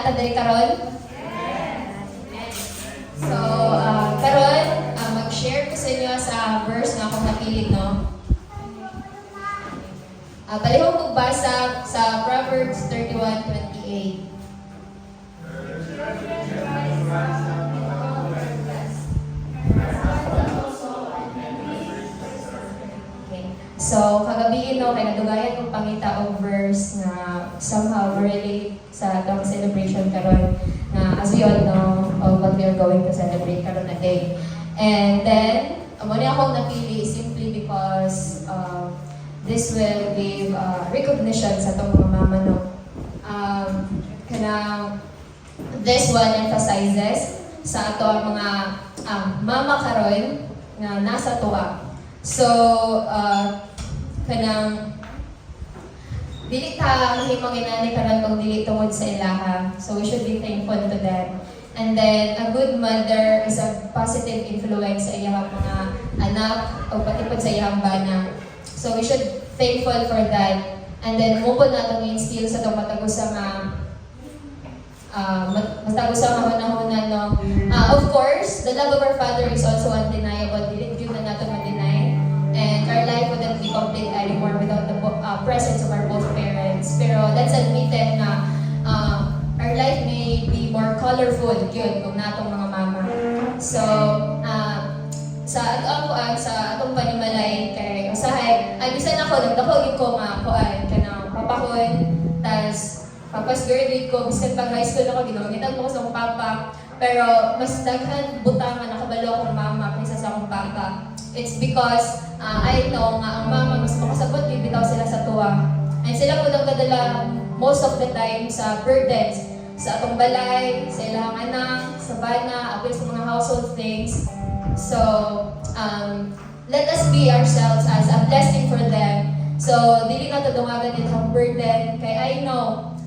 taday karon? So, karon mag-share ko sa inyo sa verse na akong napili, no? Palihog magbasa sa Proverbs 31:28. So, kagabi no, kay nadugayan kong pangita og verse na somehow relate sa atong celebration karon na as we all know of what we are going to celebrate karon na day. And then, muna akong napili simply because this will give recognition sa atong mga mama, no? This one emphasizes sa ato mga mama karon na nasa tuwa. So, dili ta mahimong inani karon kung dili tungod sa ilaha. So we should be thankful to them. And then a good mother is a positive influence sa iyang mga anak o pati pod sa iyang bana. So we should thankful for that. And then mo po natong instill sa tong matagos sa hunahuna, no. Of course, the love of our Father is also undeniable. Dili gyud na nato ma-deny. And our life wouldn't be complete anymore without the presence of our both parents. Pero let's admit it na our life may be more colorful yun kung natong mga mama. So, sa atong panimalay kay usahay, ay bisan ako nagdako gyud ko nga kuan kanang papahon, tas papas graduate ko bisan pag high school ako ginamitan ko sa akong papa. Pero mas daghan butangan nakabalo akong mama kaysa sa akong papa. It's because I know nga ang mama mas makasabot yung bitaw sila sa tuwa. And sila po nagdadala most of the time sa burdens, sa atong balay, sa ilang anak, sa bana, apil sa mga household things. So, let us be ourselves as a blessing for them. So, dili na ito dungagan itong burden. Kaya I know,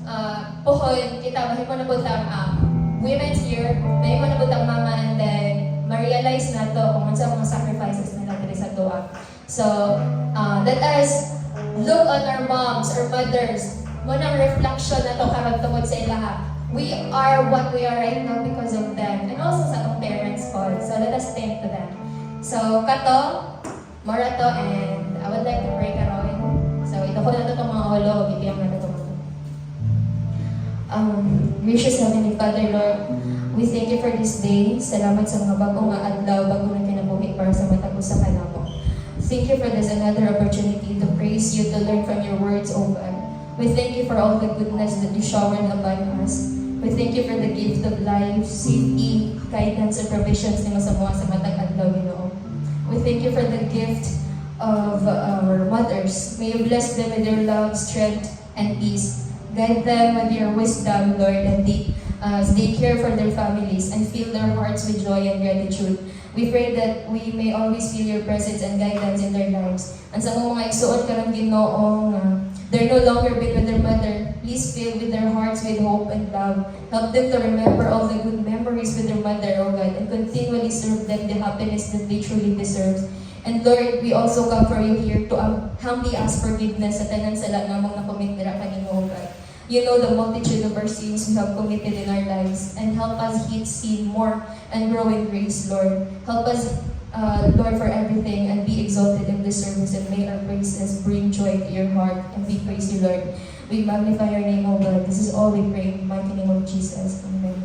puhon, kita, mahimo na po women's year, mahimo na po mama, and then, ma-realize na to kung sa mga sacrifices nila dito sa tuwa. So, let us look on our moms or mothers. Munang reflection na to karag tungod sa ilaha. We are what we are right now because of them. And also sa atong parents ko. So, let us thank to them. So, kato, mora to, and I would like to pray karon. So, ito ko na to itong mga ulo, ibiyang na to mga. Gracious Heavenly Father, Lord, we thank you for this day. Salamat sa mga bagong adlaw, bagong na kinabuhi para sa matagos sa kanamo. Thank you for this another opportunity to praise you, to learn from your words, O God. We thank you for all the goodness that you showered upon us. We thank you for the gift of life, safety, guidance, and provisions nimo sa mga sa matag adlaw, Ginoo. We thank you for the gift of our mothers. May you bless them with your love, strength, and peace. Guide them with your wisdom, Lord, and as they care for their families and fill their hearts with joy and gratitude. We pray that we may always feel your presence and guidance in their lives. And sa mga igsuon karong Ginoo, they're no longer been with their mother. Please fill with their hearts with hope and love. Help them to remember all the good memories with their mother, O God, and continually serve them the happiness that they truly deserve. And Lord, we also come for you here to humbly ask forgiveness sa tanan sala namang nakomit nila kanimo, O God. You know the multitude of our sins we have committed in our lives, and help us hit sin more and grow in grace, Lord. Help us, Lord, for everything, and be exalted in this service, and may our praises bring joy to your heart, and we praise you, Lord. We magnify your name, O God. This is all we pray in the mighty name of Jesus. Amen.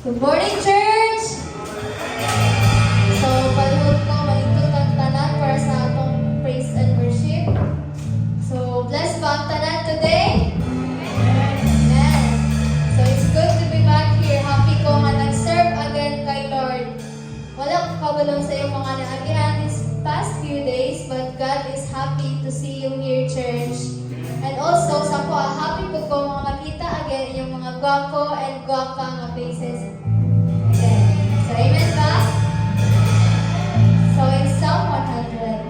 Good morning, church! So, palihog ko, mahintong ang tanan para sa atong praise and worship. So, bless ba ang tanan today? Amen. So, it's good to be back here. Happy ko nga nag-serve again kay Lord. Wala ko kabalong sa iyong mga naagihan these past few days, but God is happy to see you here, church. And also, sa ko, happy ko mga makita again yung mga gwapo and gwapa nga faces. Amen. So, amen ba? So in Psalm 100,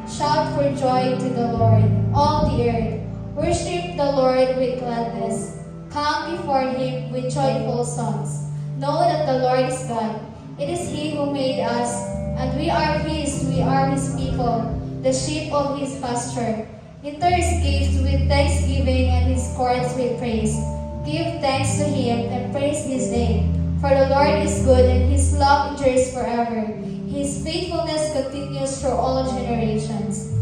shout for joy to the Lord, all the earth. Worship the Lord with gladness. Come before Him with joyful songs. Know that the Lord is God. It is He who made us, and we are His we are his people, the sheep of his pasture. Enter his gates with thanksgiving and his courts with praise. Give thanks to him and praise his name. For the Lord is good and his love endures forever. His faithfulness continues through all generations.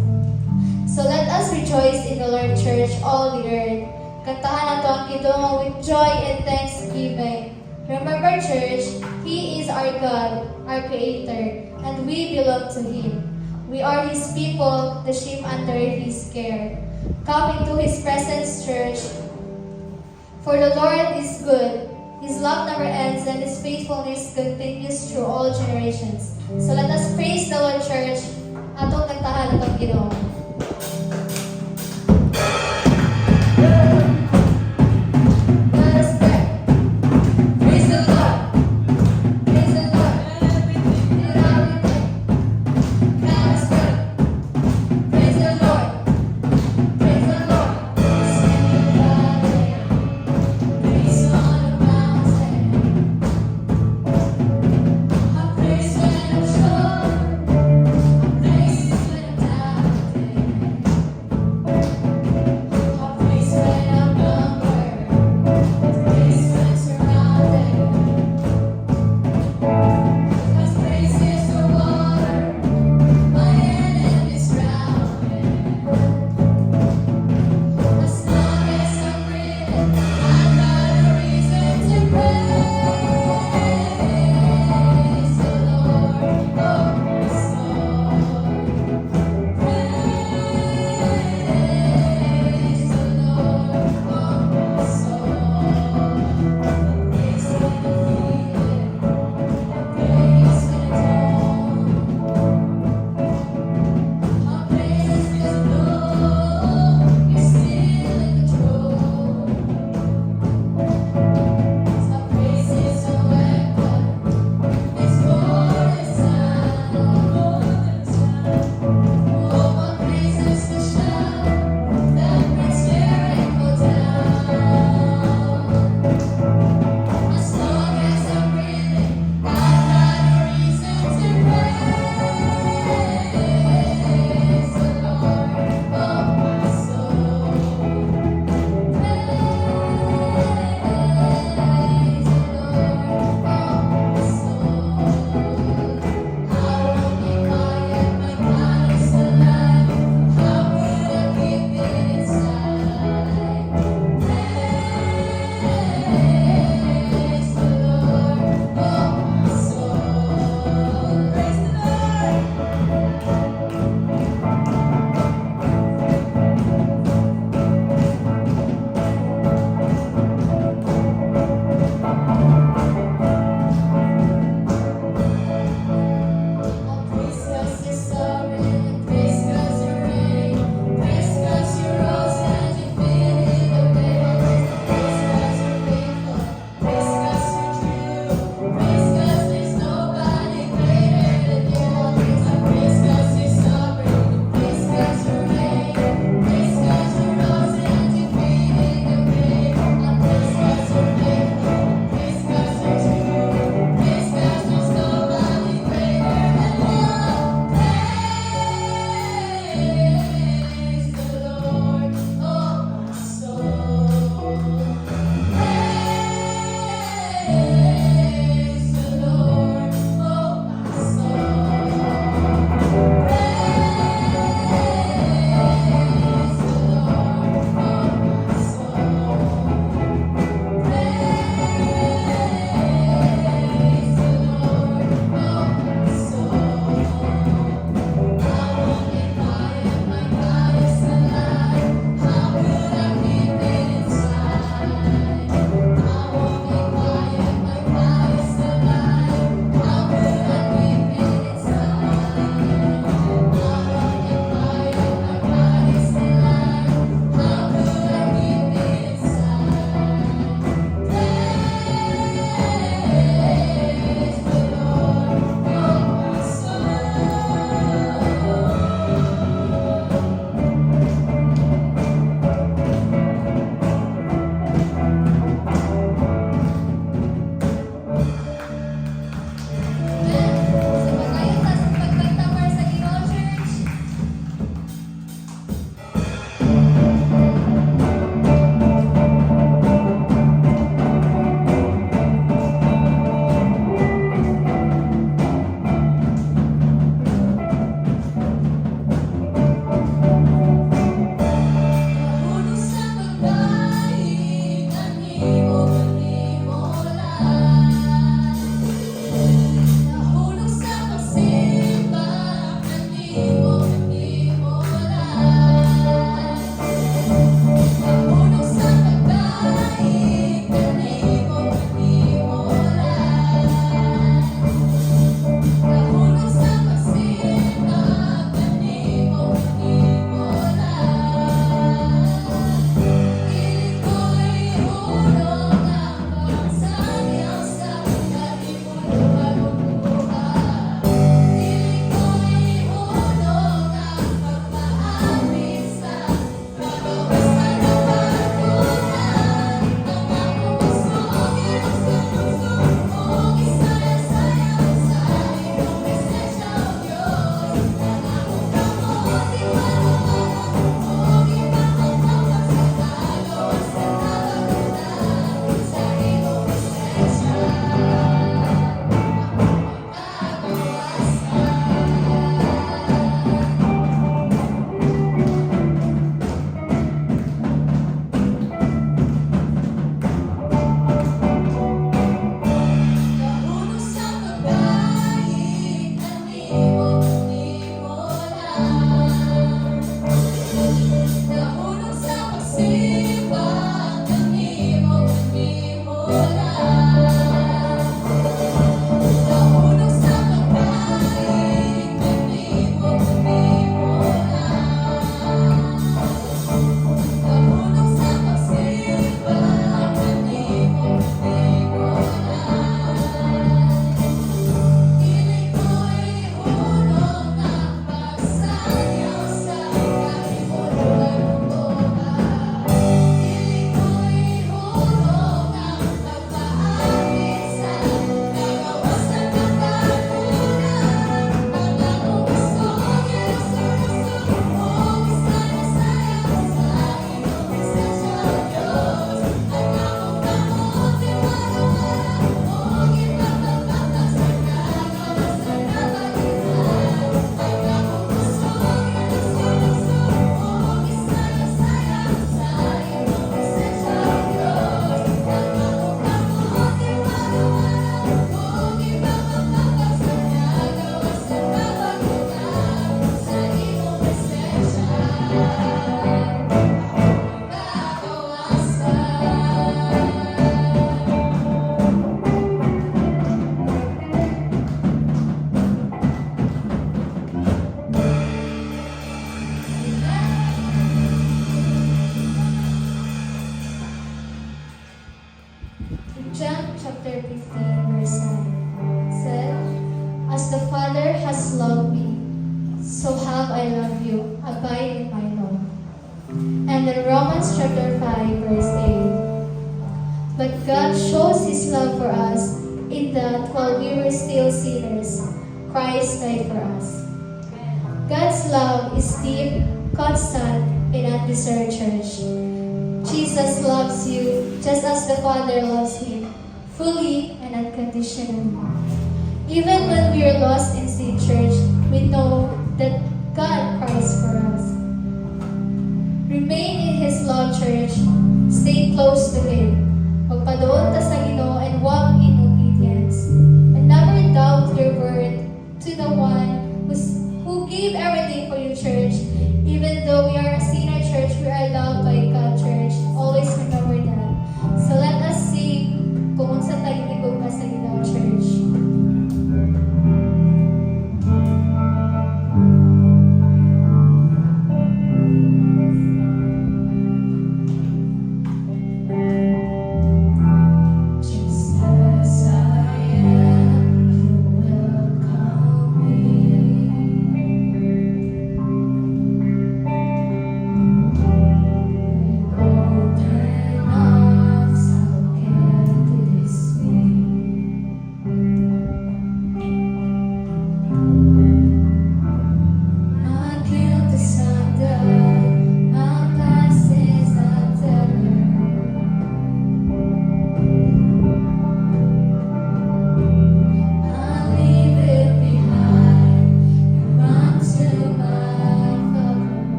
So let us rejoice in the Lord, church, all the earth. Kantahan nato ang Ginoong with joy and thanksgiving. Remember, church, he is our God, our Creator, and we belong to him. We are his people, the sheep under his care. Come into his presence, church. For the Lord is good. His love never ends and his faithfulness continues through all generations. So let us praise the Lord, church. Atong kantahan atong Ginoo. Let us pray. Praise the Lord. Praise the Lord. In everything. God is good. Praise the Lord. Praise the Lord. Sing in the valley. Praise on the mountain. I praise when I'm sure. I praise when I'm doubting. love I love you, abide in my love. And in Romans chapter 5, verse 8, but God shows His love for us in that while we were still sinners, Christ died for us. God's love is deep, constant, and undeserved, church. Jesus loves you just as the Father loves Him, fully and unconditionally. Even when we are lost in sin, church, we know that God cries for us. Remain in His love, church. Stay close to Him. Magpadoon ta sa Ginoo and walk in obedience. And never doubt your worth to the one who gave everything for you, church. Even though we are a sinner, church, we are loved by God, church. Always remember that. So let us sing kung unsa tayo ligog na sa Ginoo, church. Just as I am, you welcome me.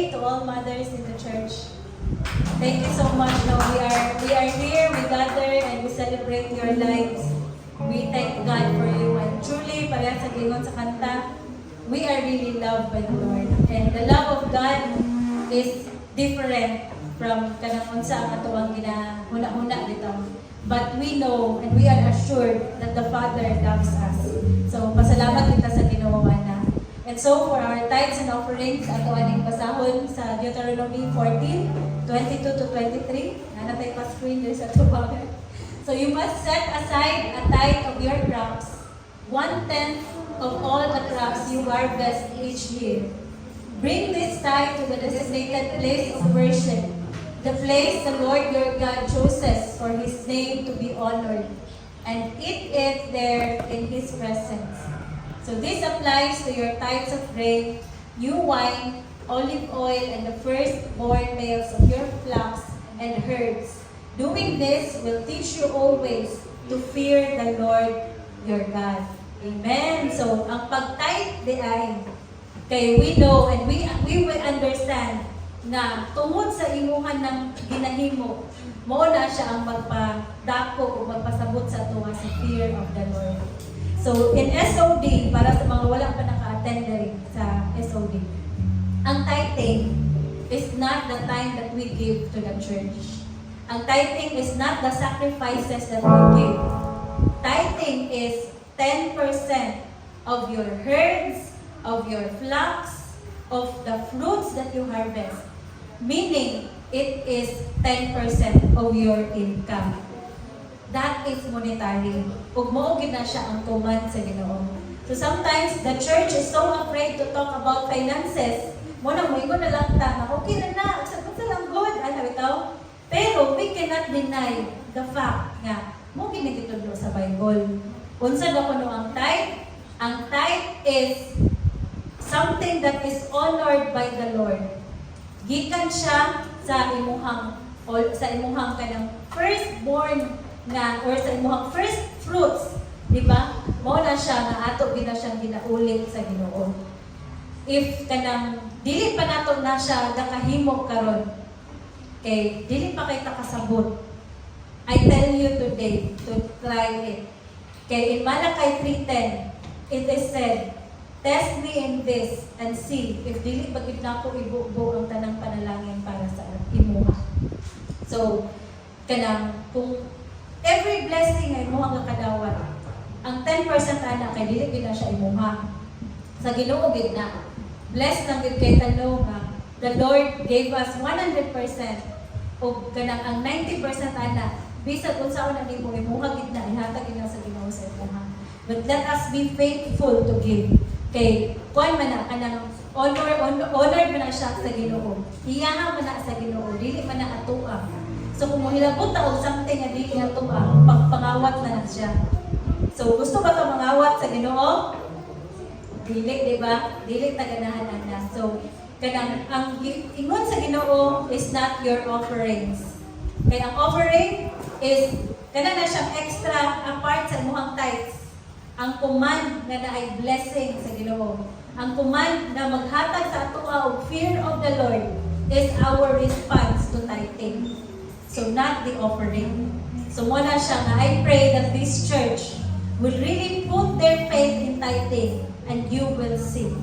to all mothers in the church. Thank you so much. No, we are here, we gather, and we celebrate your lives. We thank God for you. And truly, pareha sa gingon sa kanta, we are really loved by the Lord. And the love of God is different from kanang unsa ang atuang ginahuna-huna bitaw. But we know and we are assured that the Father loves us. So, pasalamat kita sa Ginoo ana. And so, for our tithes and offerings, ato aning basahon sa Deuteronomy 14:22 to 23. Nanatay pa screen there sa tubagan. So, you must set aside a tithe of your crops, 1/10 of all the crops you harvest each year. Bring this tithe to the designated place of worship, the place the Lord your God chooses for His name to be honored, and eat it there in His presence. So this applies to your tithes of grain, new wine, olive oil, and the firstborn males of your flocks and herds. Doing this will teach you always to fear the Lord your God. Amen. So, ang pag-tithe di ay, kay we know and we will understand na tungod sa imuhan ng ginahimo, mo na siya ang magpadako o magpasabot sa tuwa sa fear of the Lord. So, in SOD, para sa mga wala pa naka-attend rin sa SOD, ang tithing is not the time that we give to the church. Ang tithing is not the sacrifices that we give. Tithing is 10% of your herds, of your flocks, of the fruits that you harvest. Meaning, it is 10% of your income. That is monetary. Ug mao gid na siya ang command sa Ginoo. So sometimes the church is so afraid to talk about finances. Mo na moingon na lang ta, okay na, sagot sa lang good, ano bitaw. Pero we cannot deny the fact nga mo ginigitudlo sa Bible. Unsa ba kuno ang tithe? Ang tithe is something that is honored by the Lord. Gikan siya sa imuhang kanang firstborn nga or sa imuhang first fruits, di ba? Mao na siya nga ato gina siyang ginaulit sa Ginoo. If kanang dili pa nato na siya nakahimo karon, kay dili pa kay takasabot. I tell you today to try it. Kay in Malakay 3:10, it is said, test me in this and see if dili bagid nako ibubo ang tanang panalangin para sa imuha. So, kanang kung every blessing ay imuha nga kadawat, ang 10% ana kay dili gid na siya imuha. Sa Ginoo gid na. Blessed lang gid kay tanong nga the Lord gave us 100% o kanang ang 90% ana bisag unsa na nimo imuha gid na ihatag gid na sa Ginoo sa imuha. But let us be faithful to give. Kay kuan man na kanang honored man na siya sa Ginoo. Iyaha man na sa Ginoo, dili man na atuang. So kung mohilabot ta og something nga dili atuang, pagpangawat na siya. So gusto ba ka mangawat sa Ginoo? Dili, di ba? Dili ta ganahan na. So kanang ang ingon sa Ginoo is not your offerings. Kaya ang offering is kana na siyang extra apart sa imuhang tithes. Ang command na naay blessing sa Ginoo. Ang command na maghatag sa ato og fear of the Lord is our response to tithing. So not the offering. So muna siya nga, I pray that this church will really put their faith in tithing and you will see.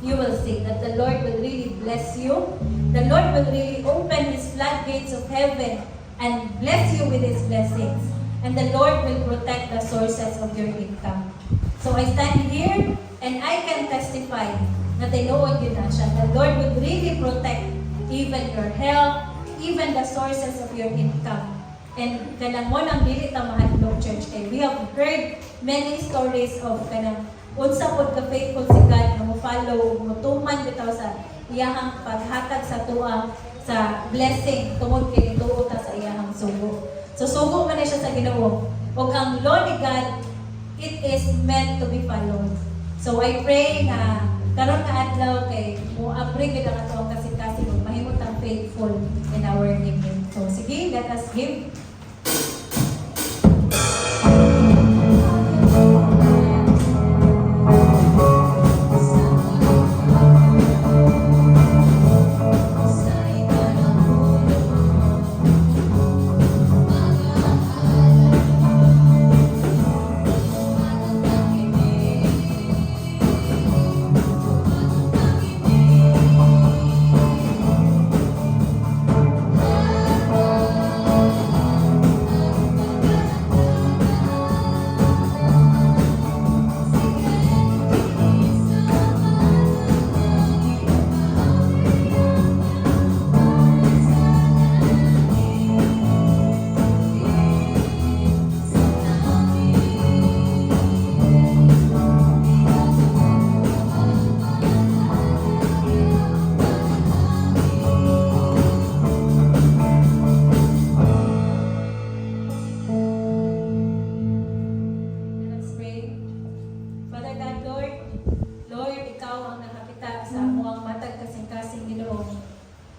You will see that the Lord will really bless you. The Lord will really open His floodgates of heaven and bless you with His blessings. And the Lord will protect the sources of your income. So I stand here and I can testify that I know yun na siya. The Lord will really protect even your health, even the sources of your income. And kanang mo nang dili ta mahadlok church kay we have heard many stories of kanang unsa pod ka faithful si God nga mo follow mo tuman bitaw sa iyahang paghatag sa tuwa sa blessing tungod kay tuo ta sa iyahang sugo. So sugo man na siya sa Ginoo. Og ang law ni God, it is meant to be followed. So I pray na karon ka adlaw kay mo apre gid ang atong kasing-kasing ug mahimot ang faithful in our giving. So sige, let us give.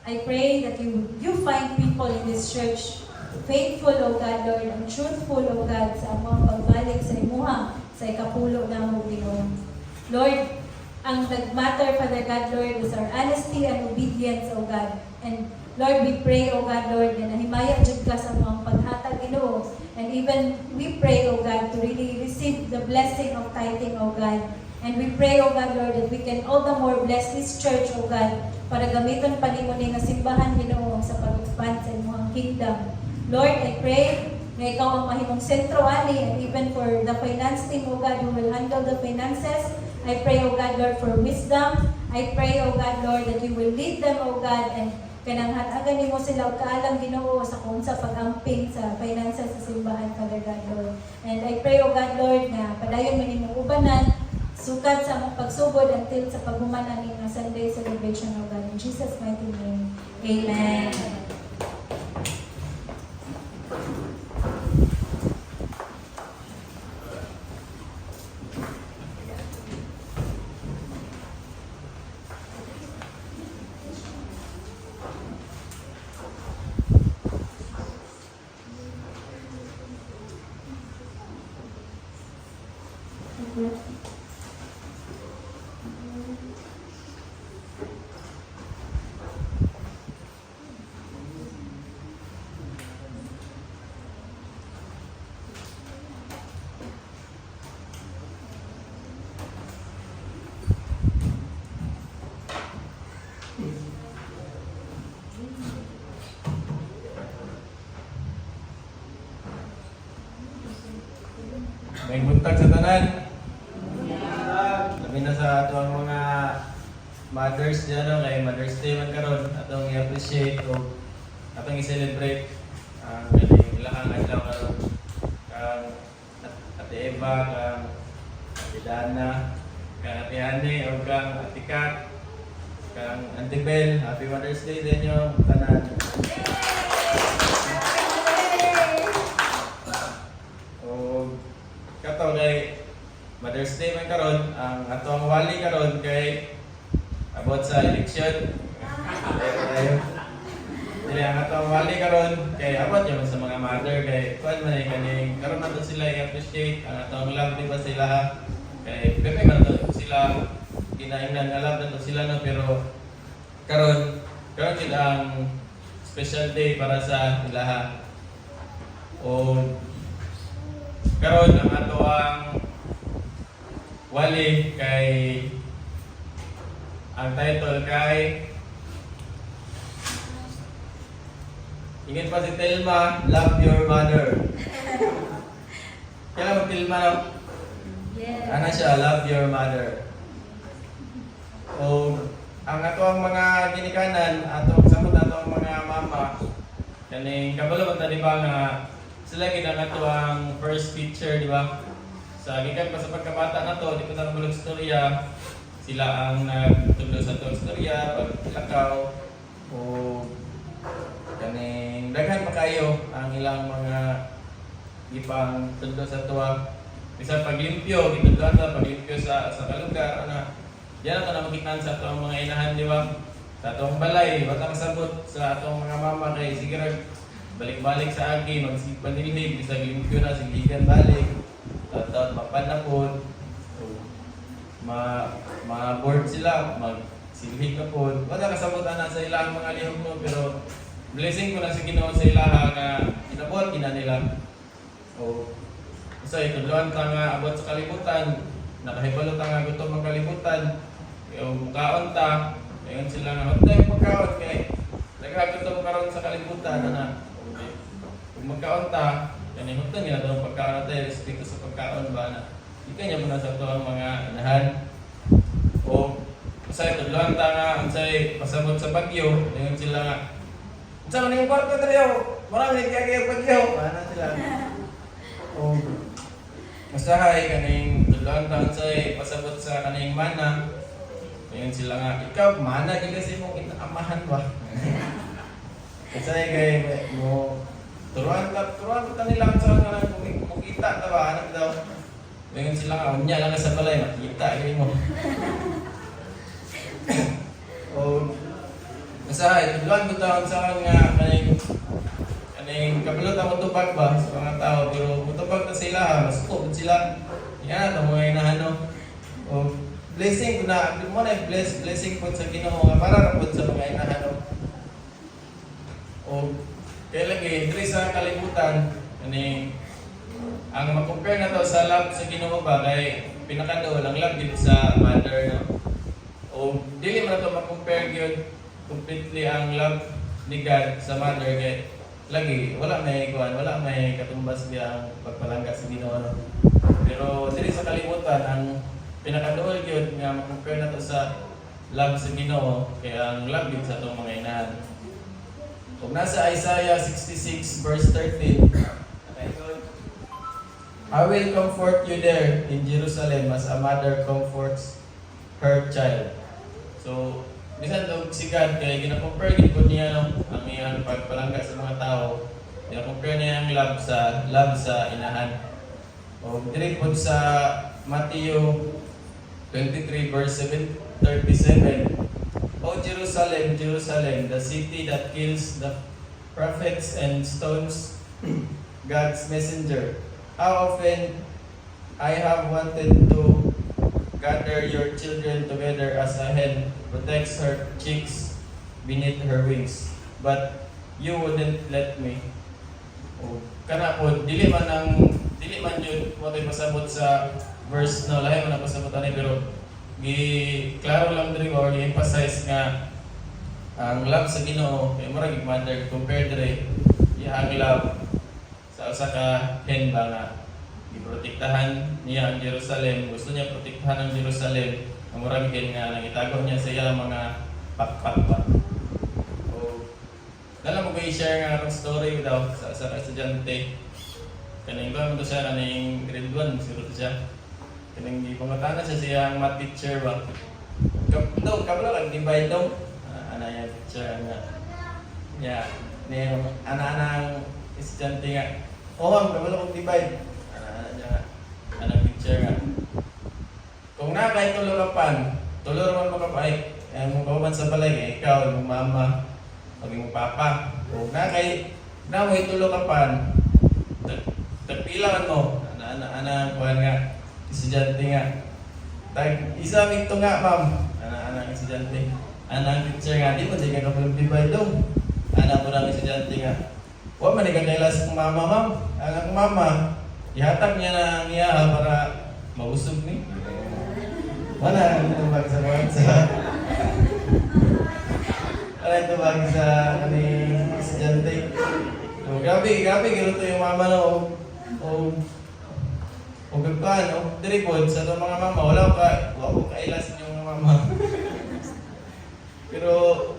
I pray that you find people in this church faithful, O God, Lord, and truthful, O God, sa among pagbalik sa imuha, sa ikapulo na mo, Ginoo. Lord, ang nagmatter, Father God, Lord, is our honesty and obedience, O God. And Lord, we pray, O God, Lord, na nahimaya jud ka sa mga paghatag, Ginoo. And even we pray, O God, to really receive the blessing of tithing, O God. And we pray, O God, Lord, that we can all the more bless this church, O God, para gamiton pa nimo ni nga simbahan, Ginoo, sa pag-expand sa imong kingdom. Lord, I pray na ikaw ang mahimong sentro ani, and even for the finance team, O God, who will handle the finances. I pray, O God, Lord, for wisdom. I pray, O God, Lord, that you will lead them, O God, and kanang hatagan nimo sila og kaalam, Ginoo, sa kung sa pag-amping sa finances sa simbahan, Father God, Lord. And I pray, O God, Lord, na padayon man imong ubanan sukad sa among pagsugod until sa paghuman ani nga Sunday celebration, O God. In Jesus' mighty name, Amen. May buntag sa tanan. Labi na sa atong mga mothers dyan, no? Kay Mother's Day man karon, atong i-appreciate o atong i-celebrate ang ilahang adlaw karon. Kang Ate Eva, kang Ate Dana, kang Ate Anne, o kang Ate Kat, kang Auntie Bel. Happy Mother's Day sa inyo, tanan. Kato kay Mother's Day man karon, ang atong wali karon kay abot sa election. Dili ang atong wali karon kay abot yun sa mga mother kay kuan man ay kaning karon nato sila i-appreciate ang atong love, di ba sila ha? Kay pepe man to sila kinaingnan nga love nato sila, no, pero karon gid ang special day para sa ilaha. O karon ang ato ang wali kay ang title kay ingin pa si Telma, Love Your Mother. Kailan mo Telma, no? Yes. Ano siya, Love Your Mother. O ang ato ang mga ginikanan, atong samot ato ang mga mama, kaning kabalo man di ba nga sila gid ang ato ang first picture, di ba? Sa gikan pa sa pagkabata nato, di ko na bulog istorya. Sila ang nagtudlo sa atong istorya, paglakaw o kaning daghan pa kayo ang ilang mga ipang tudlo sa tuwa. Bisan paglimpyo, gitudlo ta paglimpyo sa kalugar ana. Diyan na makita sa atong mga inahan, di ba? Sa atong balay, batang sabot sa atong mga mama kay sige balik-balik sa agi, magsipanilhig, isang limpyo na, sigigan balik, taon mapanapod, ma-board sila, magsilhig na po. Wala kasabutan na sa ilang mga lihog mo, pero blessing ko na sa Ginoo sa ilaha nga inabot, ina nila. So, itudloan ta nga abot sa kalibutan, nakahibalo ta nga gutom ang kalibutan, yung mukhaon ta, ngayon sila nga, huwag tayo pagkaon kay nagkagutom karon sa kalibutan, na kung magkaon ta, yan yung hutang nila daw pagkaon natin, respeto sa pagkaon ba na hindi kanya muna sa ito ang mga inahan. O masaya tudloan ta nga, masaya pasabot sa bagyo, ngayon sila nga, sa mga yung kwarto na rin, marami nagkakaya bagyo, ano sila. O masahay, kaning tudloan ta, masaya pasabot sa kaning mana, ngayon sila nga, ikaw, mana, di kasi mong inaamahan ba? Kasi kay mo, turuan ka nila sa kanila kung kita ta ba, anak daw. Ngayon sila nga, unya lang sa balay, makita kayo mo. O, Usahay, tudlan ko taon sa nga kaning kapilot ang mutubag ba sa mga tao, pero mutubag na sila, mas ko sila. Yan, ang mga inahano. O blessing ko na, di mo na blessing po sa Ginoo nga para ra po sa mga inahano. O kaya lagi, diri sa kalibutan, kaning ang ma-compare na to sa love sa Ginoo ba kay pinakaduol ang love dito sa mother, no? O dili man to ma-compare gyud completely ang love ni God sa mother kay lagi wala may katumbas diya ang pagpalangga sa Ginoo, no? Pero dili sa kalibutan ang pinakaduol gyud nga ma-compare na to sa love sa Ginoo kay ang love gyud sa atong mga inahan. Kung nasa Isaiah 66 verse 13, I will comfort you there in Jerusalem as a mother comforts her child. So, bisan daw si God, kaya gina-compare ko niya, no, ang iyang pagpalangga sa mga tao. Gina-compare niya ang love sa inahan. O, direct po sa Matthew 23 verse 37. O Jerusalem, Jerusalem, the city that kills the prophets and stones God's messenger. How often I have wanted to gather your children together as a hen protects her chicks beneath her wings, but you wouldn't let me. O kana po dili man yun mo tayo pasabot sa verse no, lahi man ako pasabot ani, pero klaro lang diri or i-emphasize nga ang love sa Ginoo kay murag mother compare diri iyang love sa usa ka hen ba nga giprotektahan niya ang Jerusalem, gusto niya protektahan ang Jerusalem, ang murag hen nga nangitago niya sa iyang mga pakpak ba. O dala mo ko i-share nga akong story daw sa usa ka estudyante kaning ba mo to siya kaning grade 1 siguro siya. Kanang gipangutana siya siyang math teacher ba. Daw, kabalo lang, divide daw. Ana yung teacher, ana. Yeah, niya, ana-anang estudyante nga. Oo, kabalo kong divide. Ana niya nga. Anang teacher nga. Kung na kahit tulo naman mo kapay. Ang mong kauban sa balay, ikaw, yung mama, o yung papa. Kung na kahit na mo itulo kapan, tagpilawan mo. Ana, kuhan nga. Estudyante nga. Isa mito nga, ma'am. Anak estudyante. Anak teacher nga. Di mo di ka kapag-divide daw. Anak ko lang estudyante nga. Huwag man ikakailas kong mama, ma'am. Ang mama, ihatag niya na ang iya para mausog ni. Wala. Ito bag sa bansa. Wala ito bag sa kaning estudyante. So, grabe. Gano'n to yung mama na o gagpaan, diri po sa itong mga mama, wala ko kailas yung mama. Pero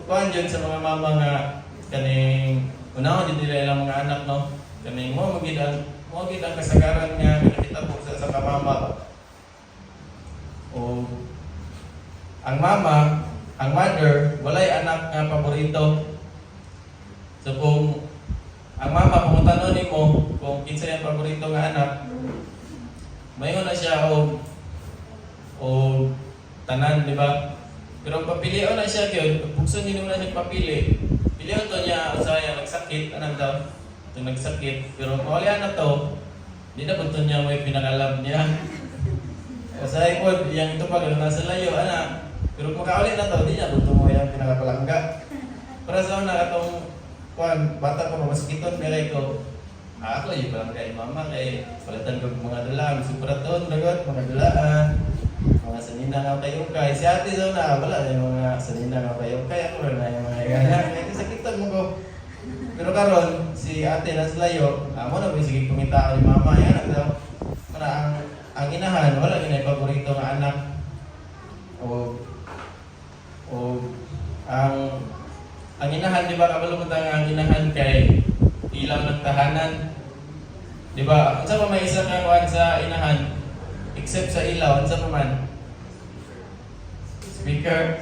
kuhan dyan sa mga mama nga kaning unaw din nila ilang mga anak, no? Kaning mo magid ang kasagaran nga nakita po sa kamama. O ang mother, walay anak nga paborito. So kung ang mama pangutanon nimo kung kinsa yung paborito nga anak, mayon na siya o tanan, di ba? Pero papilion na siya gyud, bukson niyo na siya papili. Pilion to niya usaya nagsakit, anang daw? Ito nagsakit, pero mawala na to, di na bunto niya may pinakalab niya. Usaya po, yang ito pag nasa layo, ana. Pero kung makaulit na to, di niya bunto mo yung pinakapalangga. Para sa una katong bata ko mamaskiton kaya ko. Ako yung parang kay mama kay palatan ko mga dala, superaton, dagot, mga dalaan, mga sanina nga kayo kay. Si ate daw na, wala yung mga sanina nga kayo kay. Ako rin na yung mga ganyan. Kaya sakitan mo ko. Pero karon si ate nasa layo, mo na sige kumita ni mama. Yan daw. Para ang inahan, wala yun ay paborito nga anak. Ang inahan, di ba, kabalumot ang inahan kay ilaw ng tahanan. Di ba? Unsa pa may isa ka kuan sa inahan except sa ilaw, unsa pa man? Speaker.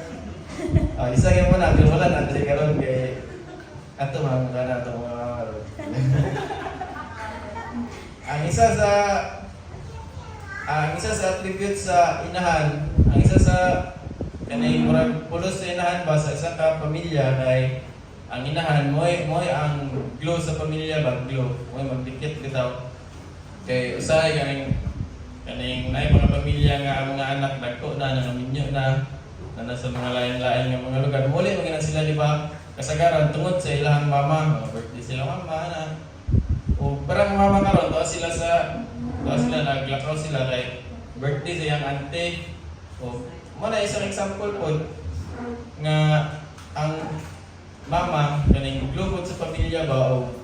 Isa gyud mo na, pero wala na diri karon kay ato man kana to mga maro. Ang isa sa attribute sa inahan, ang isa sa Kani murag pulos sa inahan ba sa isa ka pamilya kay ang inahan mo'y ang glue sa pamilya ba glue mo'y magdikit bitaw kay usahay kaning nay mga pamilya nga ang mga anak dagko na nangaminyo na nasa mga lain-lain nga mga lugar muli magina sila di ba kasagaran tungod sa ilahang mama birthday sila mama na o parang mama karon tuwa sila naglakaw sila kay birthday sa iyang auntie o mo na isang example po nga ang mama kaning glue sa pamilya ba o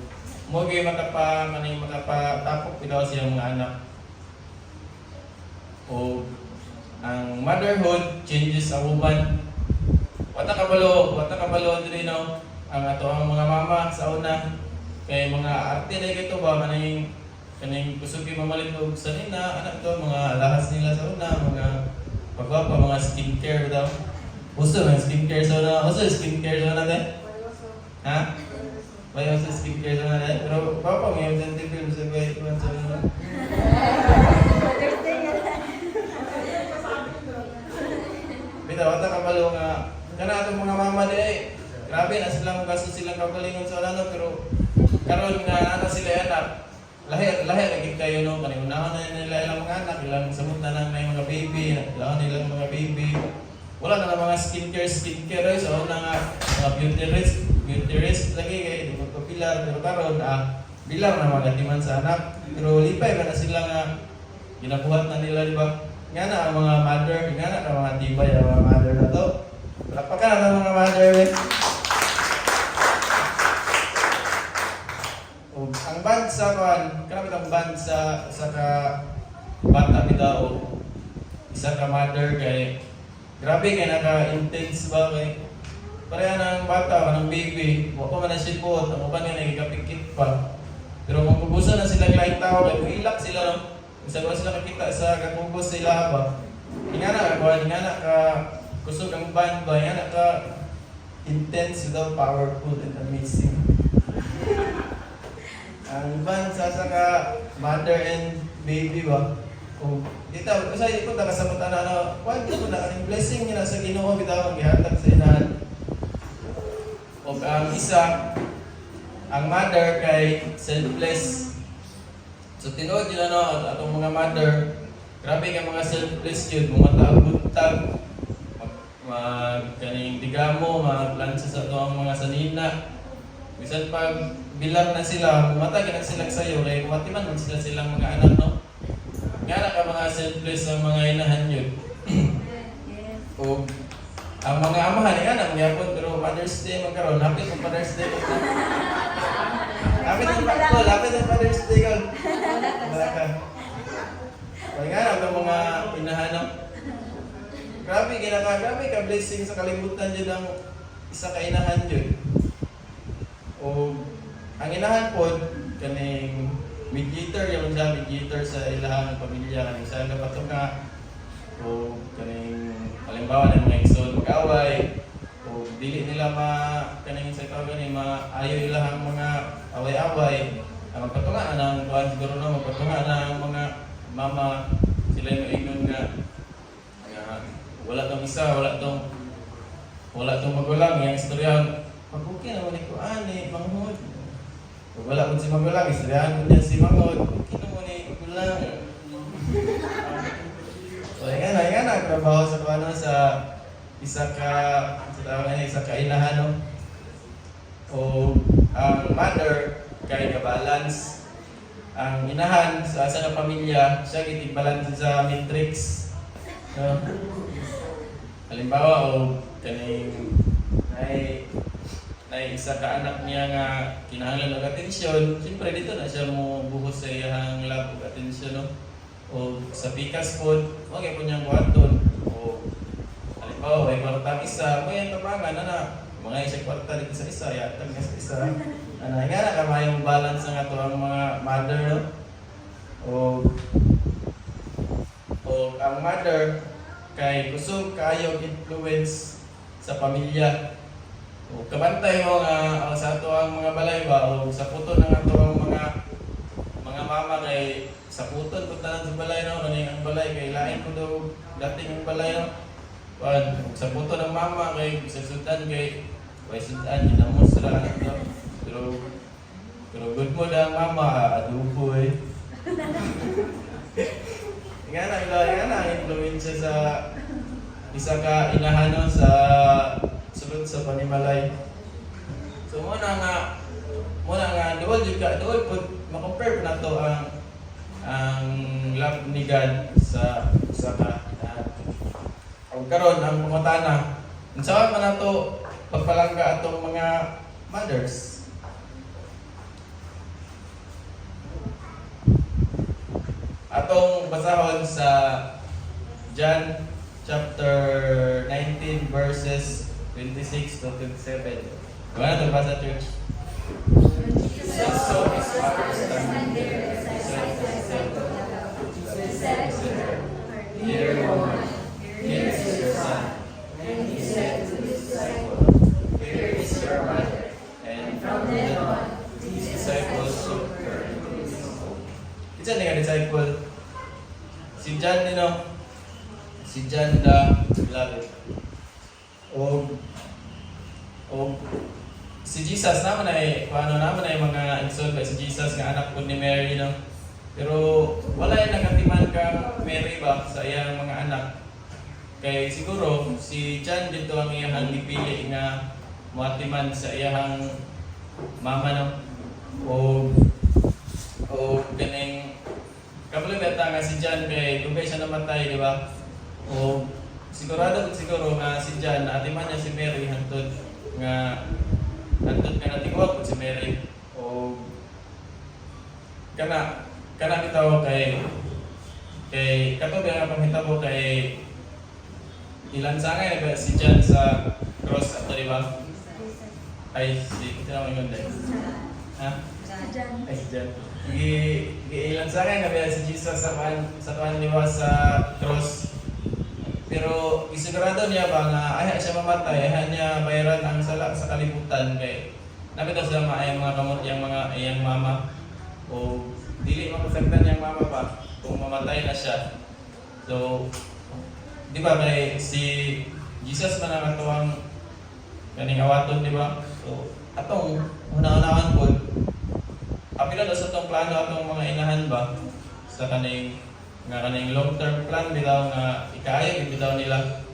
mo gyud makapatapok bitaw siyang mga anak o ang motherhood changes a woman wata kabalo diri no ang ato ang mga mama sa una kay mga arte na gito ba kaning kusog yung mamalit og sanina anak to mga lahas nila sa una mga pagwapa mga skincare daw uso ng skincare sa una skincare sa una din ha may uso skincare sa una din pero papa may yung film sa bay sa una bitaw wata kabalo nga kana atong mga mama di grabe na silang gasto silang kagalingon sa ano pero karon nga ana sila anak lahi lagi kayo no kanang unahon na nila ilang mga anak ilang samot na nang may mga baby ilang nilang mga baby wala na lang mga skincare so una nga mga beauty rest lagi kay di ko pilar pero karon bilang na magatiman sa anak pero lipay ba na sila nga ginabuhat na nila di ba nga na ang mga mother nga na ang mga tibay ang mga mother na to palakpakan ang mga mother ang band sa kanapit ang band sa ka bata bitaw isa ka mother kay grabe kay naka-intense ba kay pareha ng bata kanang baby wa pa man na sipot ang uban nga nagikapikit pa pero kung pubusan na sila kahit tao kay muilak sila no isa ko sila nakita sa kakubos sa ilaha ba ingana ka kusog ang band ba ingana ka intense daw powerful and amazing ang band sa ka mother and baby ba o dito kasi ito nakasabot ano kwanto ko na ang blessing niya sa Ginoo bitaw ang gihatag sa inahan o ang isa ang mother kay selfless so tinuod nila no atong mga mother grabe ka mga selfless yun mga tag kaning digamo maglansa sa to ang mga sanina bisan pag bilang na sila matag na sila sayo kay kumatiman man sila silang mga anak no nga ka mga selfless ang mga inahan yun o ang mga amahan nga na magyapon pero Mother's Day magkaroon hapit ang Mother's Day hapit ang Mother's Day ko wala ka kaya nga na ang mga inahan no grabe ka blessing sa kalibutan yun ang isa ka inahan yun o ang inahan po kaning mediator yung mediator sa ilahang pamilya kaning sa patunga o kaning halimbawa ng mga igsoon mag-away o dili nila kaning sa kaning maayo ilahang mga away-away ang magpatunga ng kuan siguro na magpatunga ng mga mama sila yung ingon nga wala tong isa wala tong magulang yung istorya pag-okay naman ni Kuan manghod wala ko si magulang istoryahan ko niya si manghod okay naman ni magulang so yan na trabaho sa kuano sa isa ka inahan no o ang mother kay ka-balance ang inahan sa asa ka pamilya siya gitig-balance sa matrix so halimbawa o kaning ay isa ka anak niya nga kinahanglan og atensyon siyempre dito na siya mo buhos sa iyang love ug atensyon no o sa pikas pod wag gyud niyang kuwaton o halimbawa ay kwarta isa mo yang tabangan ana mga isa kwarta dito sa isa yatag sa isa ana nga na kamayong balance ang ato ang mga mother no o ang mother kay kusog kaayo influence sa pamilya o kabantay mo nga sa ato ang mga balay ba o sa puton ng ato ang mga mama kay sa puton puntahan sa balay no kaning ang balay kay lain ko daw dating ang balay no sa puto ng mama kay sa sudan kay way sudan ginamos ra no. Pero good mo ang mama adobo eh. Nga influensya sa isa ka inahano sa sulod sa panimalay. So muna nga duol pud ma-compare na to ang love ni God sa ka o karon ang pangutana unsa man nato pagpalangga atong mga mothers. Atong basahon sa John chapter 19 verses 26 to 27. Wala na basa church. So his father standing there said "Dear woman, here is your son." And he said to his disciple, "Here is your mother." And from then on, his disciples took her into his home. Isa nga disciple. Si John si John the Beloved. O si Jesus naman ay mga insult si Jesus nga anak po ni Mary no. Pero wala yung nagatiman kang Mary ba sa iyang mga anak. Kay siguro si John dito ang iyang gipili nga muatiman sa iyang mama no. O ganing kapulibeta nga si John kay dugay siya namatay, di ba? O siguro nga si John atiman niya si Mary hantod nga natingwag po si Mary. O kana bitaw kay kato nga panghitabo kay ilansangay ba si John sa cross ato, di ba? Ay si tinaw mo yun. Ha? Ay si John. Ilansangay nga ba si Jesus sa kan liwa sa cross. Pero isigurado niya ba nga ay siya mamatay, ay niya bayaran ang sala sa kalibutan kay nabitaw sila maayang mga kamot iyang mama o dili mapasagdan niyang mama pa kung mamatay na siya. So di ba kay si Jesus man ang atuang kaning awaton, di ba? So atong una-unahan po apila sa atong plano atong mga inahan ba sa kaning long term plan bitaw nga ikaayo bitaw nila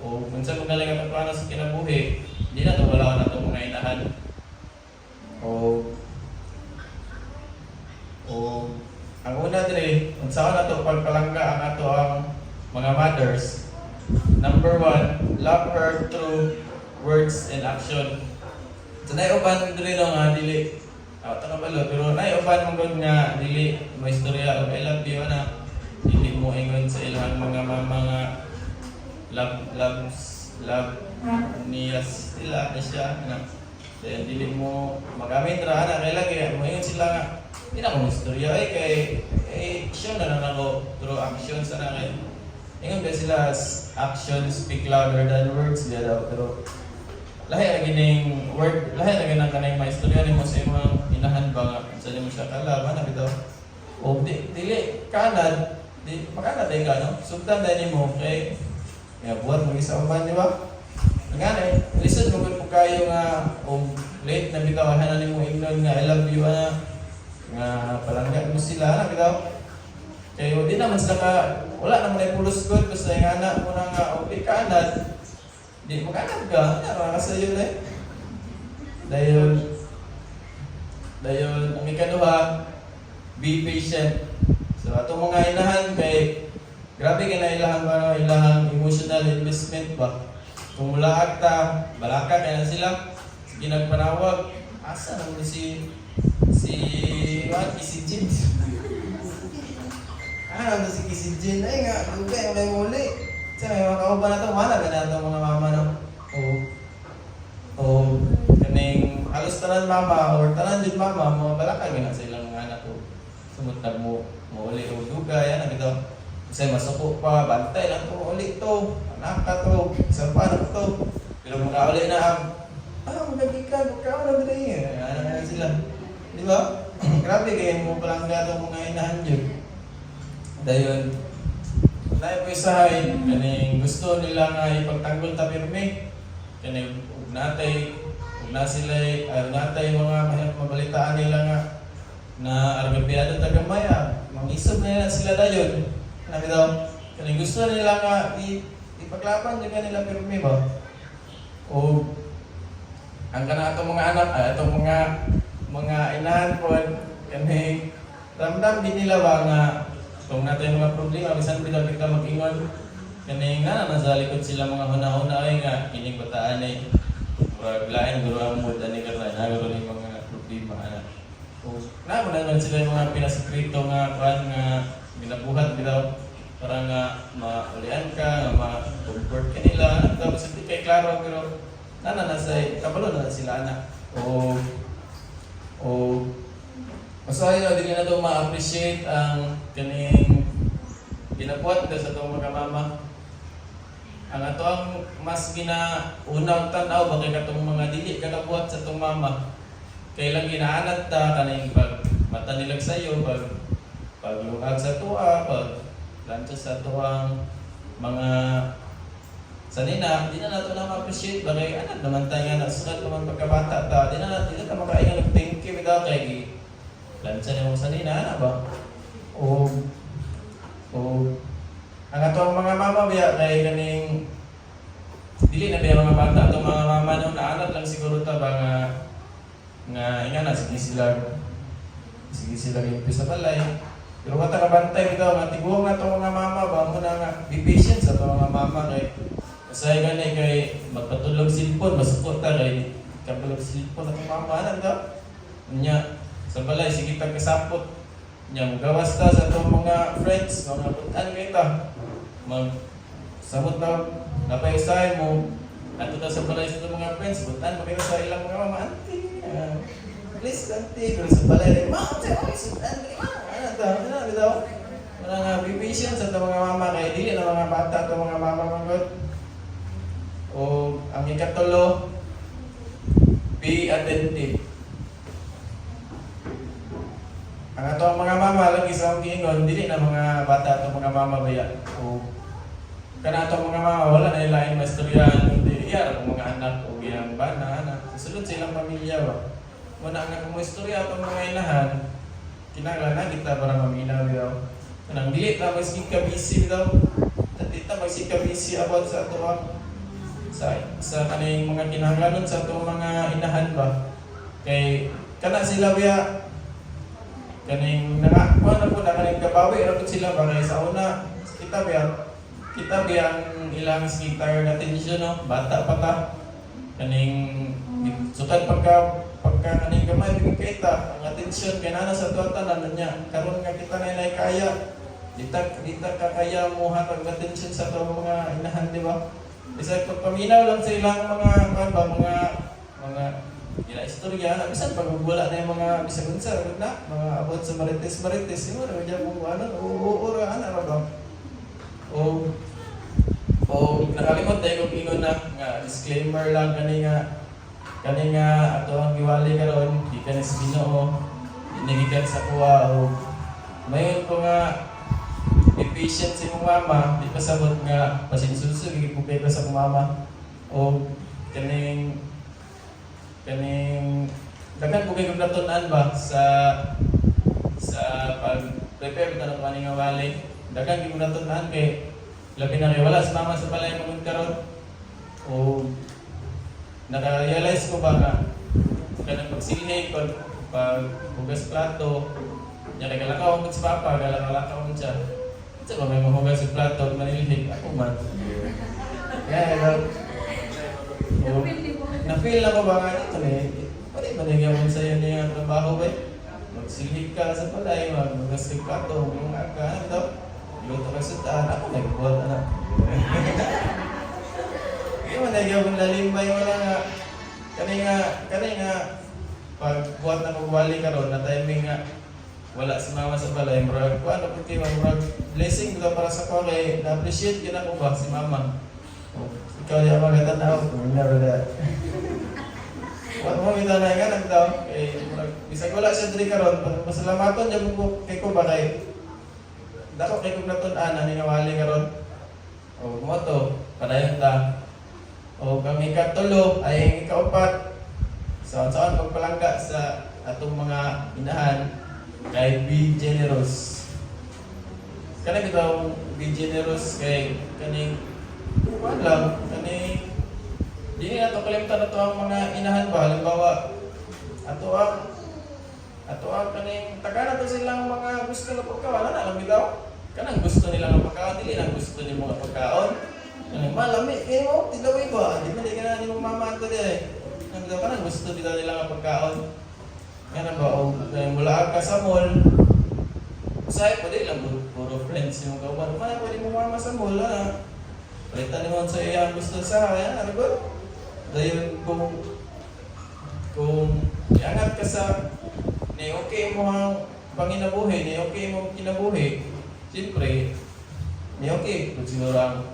o unsa kung galing atong plano sa kinabuhi di na to wala na atong mga inahan o ang una dire unsa na to pagpalangga ang ato ang mga mothers. Number 1, love her through words and action. So naiuban dire no nga dili pero naiuban mong nga dili mo istorya og I love you na dili mo ingon sa ilang mga love niya sila na siya na then dili mo magamit ra ana kay lagi mo ingon sila nga di na ko istorya kay siya na ako through action sa nakin ingon ba sila actions speak louder than words dia daw pero lahi na gining word lahi na ginang kanang maistorya nimo sa imong inahan ba nga sa nimo siya kalaban na bitaw o dili kanad di makana day ka no sugdan dai nimo kay nga buhat mo isa uban di ba ngani listen mo gud kayo nga late na bitaw hanan nimo ingnon nga I love you nga palangga mo sila na bitaw kay di naman sila wala naman ay pulos good basta yung anak mo na nga okay kanad di makanad ka na kasayo na dayon ang ikaduha be patient. So atong mga inahan kay grabe kay na ilahang emotional investment ba. Kung mula ta balaka kay na sila sige nagpanawag asa na mo si Jin. Ano si Jin ay nga dugay may muli. Sa may mga kauban na to wala na to mga mama no. Kaning halos tanan mama or tanan din mama mga balaka gyud sa ilang mga anak ko. Sumutag mo uli o dugay yan bitaw kasi masuko pa bantay lang to uli to anak ka to isang paano to pero makauli na magagi ka magkaon na dire ano sila di ba grabe kay mo palangga to mga inahan jud dayon naay po isahay kaning gusto nila nga ipagtanggol ta pirmi kaning ug natay natay mga mabalitaan nila nga na arbiyado tagamaya mangisod na sila dayon nabi daw kaning gusto nila nga ipaglaban jud nila pirmi ba o ang kana atong mga anak atong mga inahan po kani ramdam din nila ba nga kung natin mga problema bisan pila kita mag-ingon kani nga nasa likod sila mga hunahuna ay nga kining bataan ay lain guro ang mood ani karna nagaro ni mga problema ana o na naman sila yung mga pinasekreto nga kuan nga ginabuhat bitaw para nga maulian ka nga ma-comfort ka nila tapos hindi kay klaro pero nasa kabalo na sila ana o masayo din na daw ma-appreciate ang kaning ginabuhat sa itong mga mama. Ang ato ang mas ginaunang tanaw bakit katong mga dili kanabuhat sa itong mama. Kailang ginaanat ta kaning pag mata nilag sayo, pag lungag sa tuwa, pag lancha sa tuwang mga sanina, di na nato na ma-appreciate bagay anak naman tayo nga nasukat naman pagkabata ta, di na makaingan nag-thank you without kay lancha niya mong sanina, ano ba? O ang atong mga mama biya kay kaning dili na biya mga bata atong mga mama no naanat lang siguro ta ba nga inga na sige sila yung sa balay pero wata ka bantay bitaw nga tiguong atong mga mama ba mo na nga be patient sa atong mga mama kay kasay gani kay magpatulog silpon masukot ta kay kabulog silpon atong mama ana daw nya sa balay sige tag kasapot nya gawas ta sa atong mga friends mga butan kita mag samot na napaisay mo ato ta sa balay sa mga friends butan makita sa ilang mga mama auntie please auntie pero sa balay ma auntie auntie ano ta bitaw wala nga be patient sa atong mga mama kay dili na mga bata atong mga mama mangod o ang ikatulo be attentive. Ang atong mga mama lagi sa akong giingon dili na mga bata atong mga mama baya o kana atong mga mama wala na ilain mastoryahan kundi iya ang mga anak o iyang bana anak sulod silang pamilya ba wala nga kung istorya atong mga inahan kinahanglan kita para maminaw daw kanang dili ta magsika busy daw dili ta magsika busy about sa ato sa kaning mga kinahanglanon sa atong mga inahan ba kay kana sila biya kaning nakakuha na po na kaning kabawi rapod sila ba kay sa una kita biya ang ilang skitar na atensyon no bata pa ta kaning sukad pagka kaning gamay bigay kita ang atensyon kay nana sa tuwatan niya karon nga kita na kaya dita kakaya mo hatag atensyon sa atong mga inahan di ba isa pagpaminaw lang sa ilang mga ila istorya, bisan pagbubula na yung mga bisag unsa na mga about sa marites mo na diyan mo ora ana ra ba o nakalimot tayo kung ingon na nga disclaimer lang kani nga ato ang giwali karon di ka na sa Ginoo inigikan sa kuwa o mayon ko nga be patient sa imong mama di pasabot nga pasinsusog gipugay ka sa mama o kaning daghan po kayo natunan ba sa pag-prepare kita ng kaning awali daghan kayo natunan kay labi na rin wala sa mama sa balay magod karon o naka-realize ko ba nga kanang pagsilhi pag hugas plato nya nagalakaw ko sa papa galakaw ko siya ito ba may mahugas sa plato manilhig ako man na-feel na ko ba nga ito pwede ba nagyawin sa'yo niya ang trabaho ba? Magsilhig ka sa palay, magmagasig ka ito, mga ka, ano daw? Luto ka sa taan, ako nag-buhat, anak. Hindi mo nagyawin lalimbay, wala nga. Kani nga, pag buhat na magwali ka ron, na timing nga, wala si mama sa balay, marag, ano po kayo, marag, blessing ko para sa ko, kay na-appreciate yun ako ba, si mama. Ikaw yung mga tanaw, never that. Wala mo ito na nga nagdaw, bisag wala siya diri karon, pasalamaton niya mo kay ko ba kay dako kay kung natun-an ani nga wali karon. O mo to, padayon ta. O kami ikatulo ay ikaupat. Saan pagpalangga sa atong mga inahan kay be generous. Kana bitaw be generous kay kaning wala kaning dili nato kalimtan ato ang mga inahan ba halimbawa ato ang kaning taga to silang mga gusto nga pagkaon ana lang bitaw kanang gusto nila nga pagkaon dili lang gusto nimo nga pagkaon kanang malami kay mo tilawi ba di man ka na nimo mama ato dire nang bitaw kanang gusto bitaw nila nga pagkaon kana ba o mula ka sa mall say pwede lang puro friends yung kauban man pwede mo mama sa mall ha palitan mo sa iya gusto sa ayan ano ba dayon kung iangat ka sa ni okay mo ang panginabuhi, ni okay mo kinabuhi, siyempre, ni okay kung siguro ang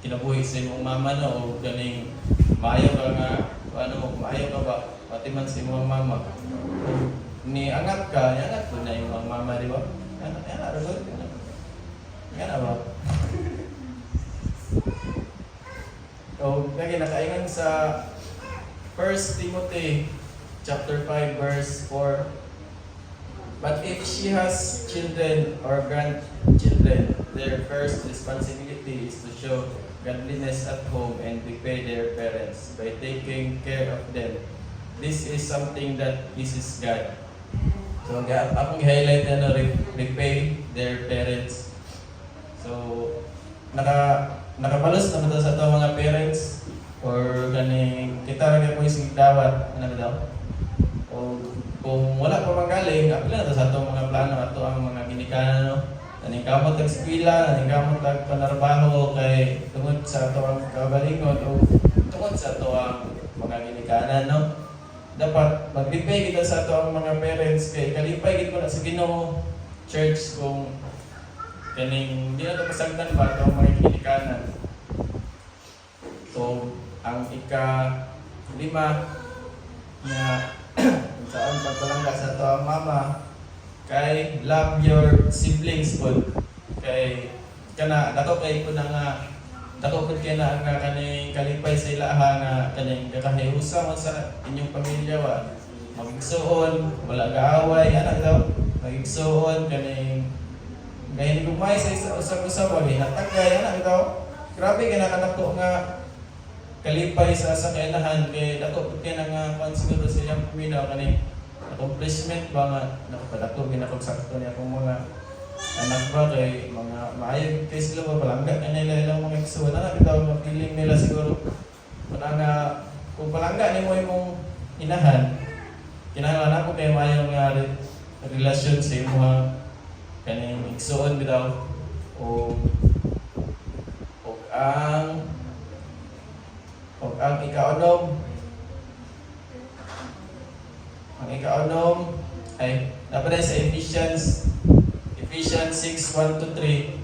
kinabuhi sa imong mama no, o ganing maayo ka nga, maayo ka ba, pati man sa imong mama. Ni angat ka, iangat ko na imong mama, di ba? Yan ba? So, kaya nakaingan sa 1 Timothy chapter 5 verse 4. But if she has children or grandchildren, their first responsibility is to show godliness at home and repay their parents by taking care of them. This is something that pleases God. So, akong highlight na repay their parents. So, nakabalos na ba sa ito mga parents or ganing kita rin po isang dawat ano ba daw o kung wala pa magaling apila na ito sa itong mga plano ato ang mga ginikanan no naning kamot ang eskwela naning kamot ang panarbaho kay tungod sa ito ang kabalingon o tungod sa ito ang mga ginikanan no dapat maglipay kita sa ito ang mga parents kay kalipay kita na sa Ginoo church kung kaning di na ito pasagdan ba ito ang mga ginikanan. So, ang ika-5 na saan pagpalangga sa ito ang mama kay love your siblings po kay kana dato kay ko na nga dato ko kay na nga kaning kalipay sa ilaha nga kaning kakahiusa mo sa inyong pamilya wa magigsuon wala gaaway ana daw magigsuon kaning kay gumay sa usab-usab wala hatagay ana daw grabe kay nakanako nga kalipay sa kainahan kay dato kay nga kon siguro sa iyang pamilya kaning accomplishment ba nga nakapadato ginapagsakto niya akong mga anak ba kay mga maayong kay sila ba palangga na nila ilang mga igsuon na bitaw mapiling nila siguro nga kung palangga nimo imong inahan kinahanglan ako kay maayong nga relasyon sa imong kaning igsuon bitaw o ang ika-unom ay dapat sa Ephesians 6:1-3.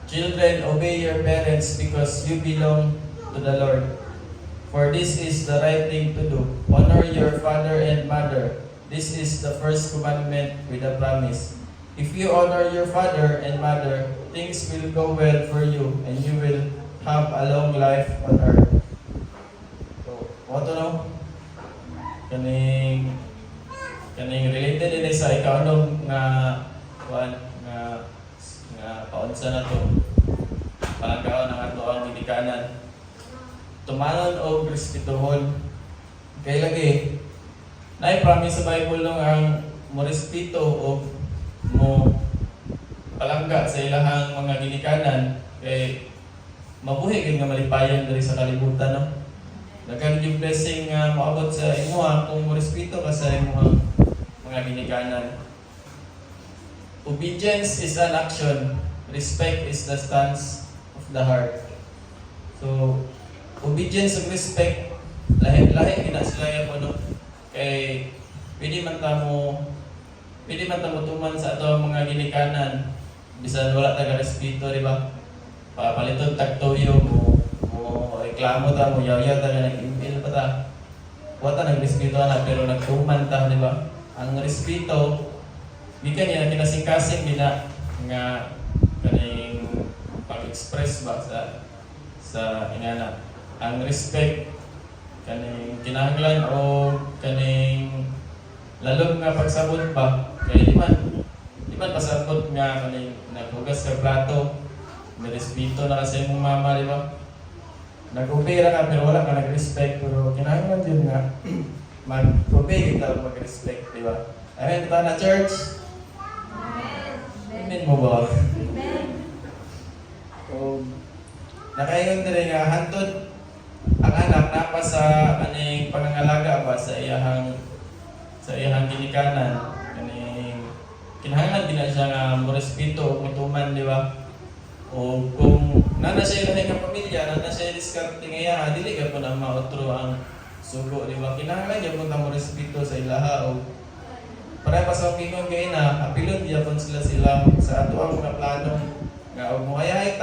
Children, obey your parents because you belong to the Lord. For this is the right thing to do. Honor your father and mother. This is the first commandment with a promise. If you honor your father and mother, things will go well for you and you will have a long life on earth. So, what to know? Kaning related din sa ikaw nga paunsa na to palanggaon ang ato ang ginikanan tumanon og respetuhon kay lagi na-promise sa Bible nung ang mo respeto o mo palangga sa ilahang mga ginikanan kay mabuhi gid nga malipayon diri sa kalibutan no daghan yung blessing nga moabot sa imuha kung mo respeto ka sa imuha mga ginikanan. Obedience is an action. Respect is the stance of the heart. So, obedience and respect, lahi na sila yung ano. Kay, pwede man tamo tuman sa ato mga ginikanan. Bisan wala taga respeto, di ba? Papaliton tagtoyo mo reklamo ta mo yaw-yaw ta nga nag-impil pa ta. Wata nag-respeto na pero nagtuman ta, di ba? Ang respeto gikan niya kinasing-kasing gina nga kaning pag-express ba sa ingana ang respect kaning kinahanglan o kaning lalong nga pagsabot ba kay di man pasabot nga kaning naghugas ka plato may respeto na kasi imong mama di ba nag-obey ra ka pero wala ka nag-respect pero kinahanglan din nga mag-obey kita mag-respect di ba amen ta na church amen mo ba o nakaingon din nga hantod ang anak napa sa aning pangangalaga ba sa iyahang ginikanan kaning kinahanglan din na siya nga morespeto o mutuman di ba o kung nana siya ilahay ka pamilya nana siya diskarte nga dili ka po na maotro ang sugo di ba kinahanglan gyud mo ta morespeto sa ilaha o para pa sa kingon kay na apilon gyapon sila sa ato ang mga plano nga og moayay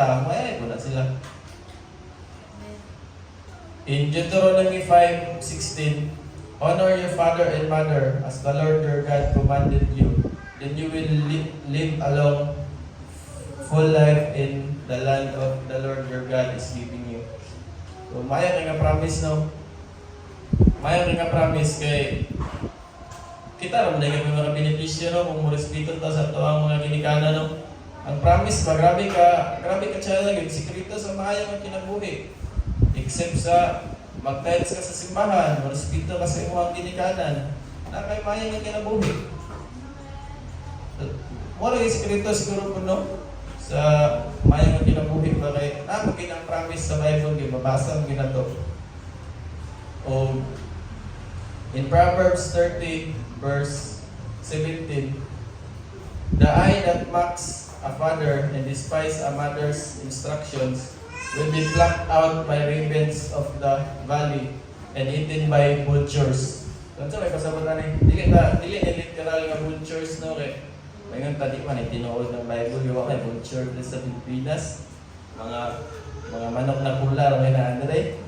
po na sila. In Deuteronomy 5:16, honor your father and mother as the Lord your God commanded you. Then you will live a long, full life in the land of the Lord your God is giving you. So, maya nga promise, no? Maya nga promise kay kita ram na yung mga benepisyo, no? Kung morespeto ta sa ito ang mga ginikana, no? Ang promise ba, grabe ka siya lang, yung sikrito sa maya nga kinabuhi. Except sa mag-tiles ka sa simbahan, morespeto ka sa imong ginikanan, na kay maya nga kinabuhi. Wala yung sikrito siguro po, no? Sa maya nga kinabuhi ba kay ang promise sa Bible, yung mabasa ang ginato. O in Proverbs 30 verse 17, the eye that mocks a father and despise a mother's instructions will be plucked out by ravens of the valley and eaten by vultures. Kansa may pasabutan ni dili ni literal nga vultures no kay mayon tadi man tinuod ng Bible yo kay vulture sa Pilipinas mga manok na pula may na andre.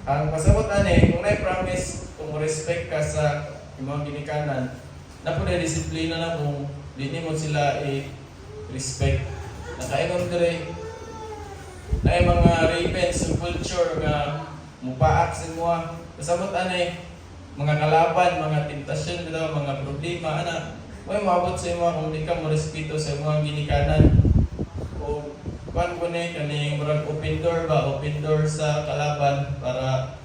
Ang pasabot ani kung nay promise kung respect ka sa imong ginikanan na po na disiplina na kung dili mo sila respect nakaingon dire na mga ravens sa vulture nga mupaak sa mga kasabot ani mga kalaban, mga tentasyon dito, mga problema ana may maabot sa imo kung di ka mo respeto sa mga ginikanan o kuan ko ni kaning murag open door sa kalaban para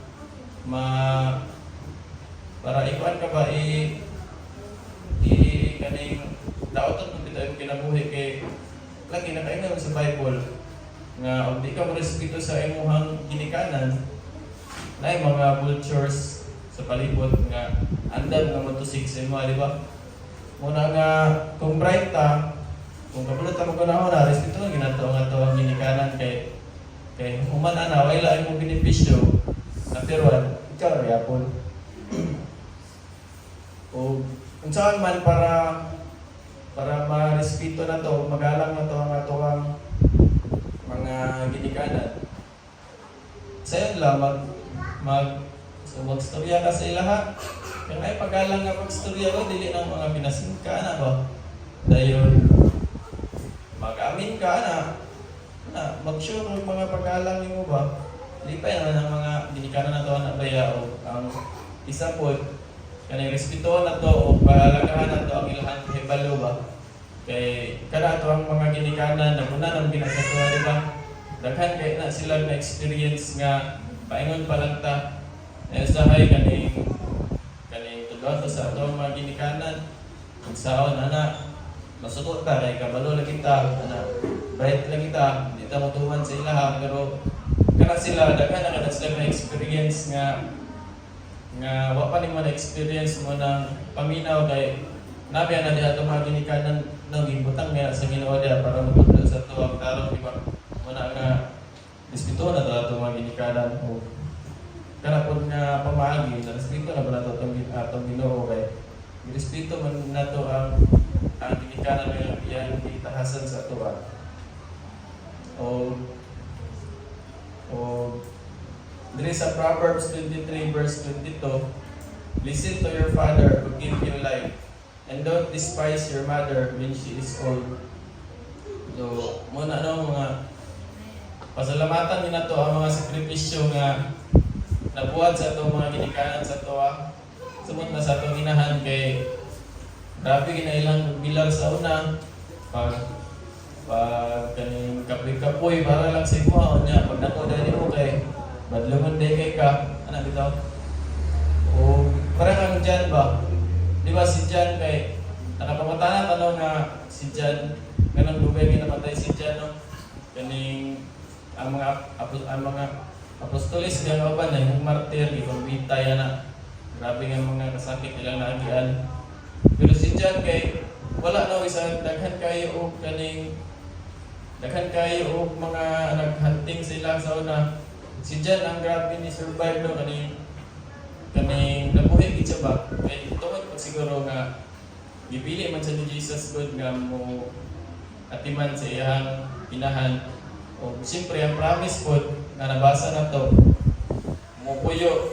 ikuan ka ba kaning daoton kung bitaw kinabuhi kay lagi na kayo sa Bible nga og di ka mo respeto sa imong ginikanan na mga vultures sa palibot nga andam nga matusig sa imo di ba muna nga kung bright ta kung kapulot ta magkunahon na respeto ginato nga to ang ginikanan kay human ana wala imong benepisyo na pero ikaw yapon o unsaon man para ma-respeto na to, magalang na to ang atuang mga ginikanan. Sayon lang, magstorya ka sa ilaha. Kung ay pagalang nga magstorya ko, dili ng mga pinasingka na ba? Dayon, mag-amin ka na mag-sure ng mga pagalang mo ba? Lipay naman ang mga ginikanan na to na baya o ang isa po, kanang respeto na to o palagahan na to ang ilahang hibalo ba? Kay kada to ang mga ginikanan na muna nang ginasatuwa di ba? Daghan kay na sila na experience nga paingon pa lang ta usahay kaning tudlo sa ato mga ginikanan kung saon ana masuko ta kay kabalo lagi ta ana bright lagi ta di ta motuman sa ilaha pero kana sila daghan na kada sila na experience nga wa pa ni man experience mo ng paminaw kay nabi na di ato mga ginikanan nang gibutang nga sa Ginoo dia para mapudlo sa tuwang tarong di ba muna nga respeto na to ato mga ginikanan o kana pud nga pamaagi na respeto na ba nato atong Ginoo kay respeto man nato ang ginikanan nga iyang gitahasan sa ato o diri sa Proverbs 23 verse 22, listen to your father who give you life And don't despise your mother when she is old. So, muna mga pasalamatan din na to ang mga sakripisyo nga nabuhat sa itong mga ginikanan sa to. Sumot na sa itong inahan kay grabe kinailang bilar sa una. Pag kaning kapoy-kapoy para lang sa imo niya pag nato dali mo kay badlungon day kay ka ana bitaw. O parang ang Jan ba? Di ba si Jan kay nakapamatanan tanong nga si Jan kanang dugay nga namatay si Jan no. Kaning ang mga apostolis nga uban na yung martir gipagbitay na. Grabe nga mga kasakit nilang naagian. Pero si Jan kay wala na isang daghan kayo og mga naghunting sila sa una. Si Jan ang grabe ni survive no kaning nabuhi gid siya ba. Kay tungod ko siguro nga gipili man sa ni Jesus God nga mo atiman sa iyang inahan. O siyempre ang promise po nga nabasa na to mo puyo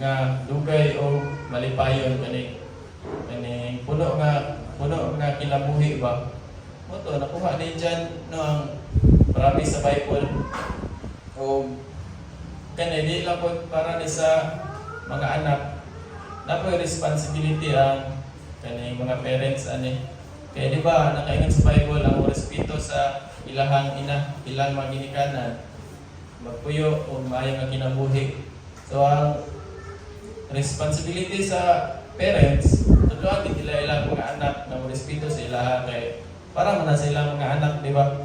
nga dugay o malipayon kaning puno nga kinabuhi ba. Moto nakuha ni Jan no ang promise sa Bible. O kani di lang po para ni sa mga anak na po responsibility ang kani mga parents ani. Kaya di ba nakaingon sa Bible ang respeto sa ilahang ina, ilang mga ginikanan magpuyo o maayong nga kinabuhi. So ang responsibility sa parents tudloan gid nila ilang mga anak na respeto sa ilaha kay para man na sila mga anak, di ba?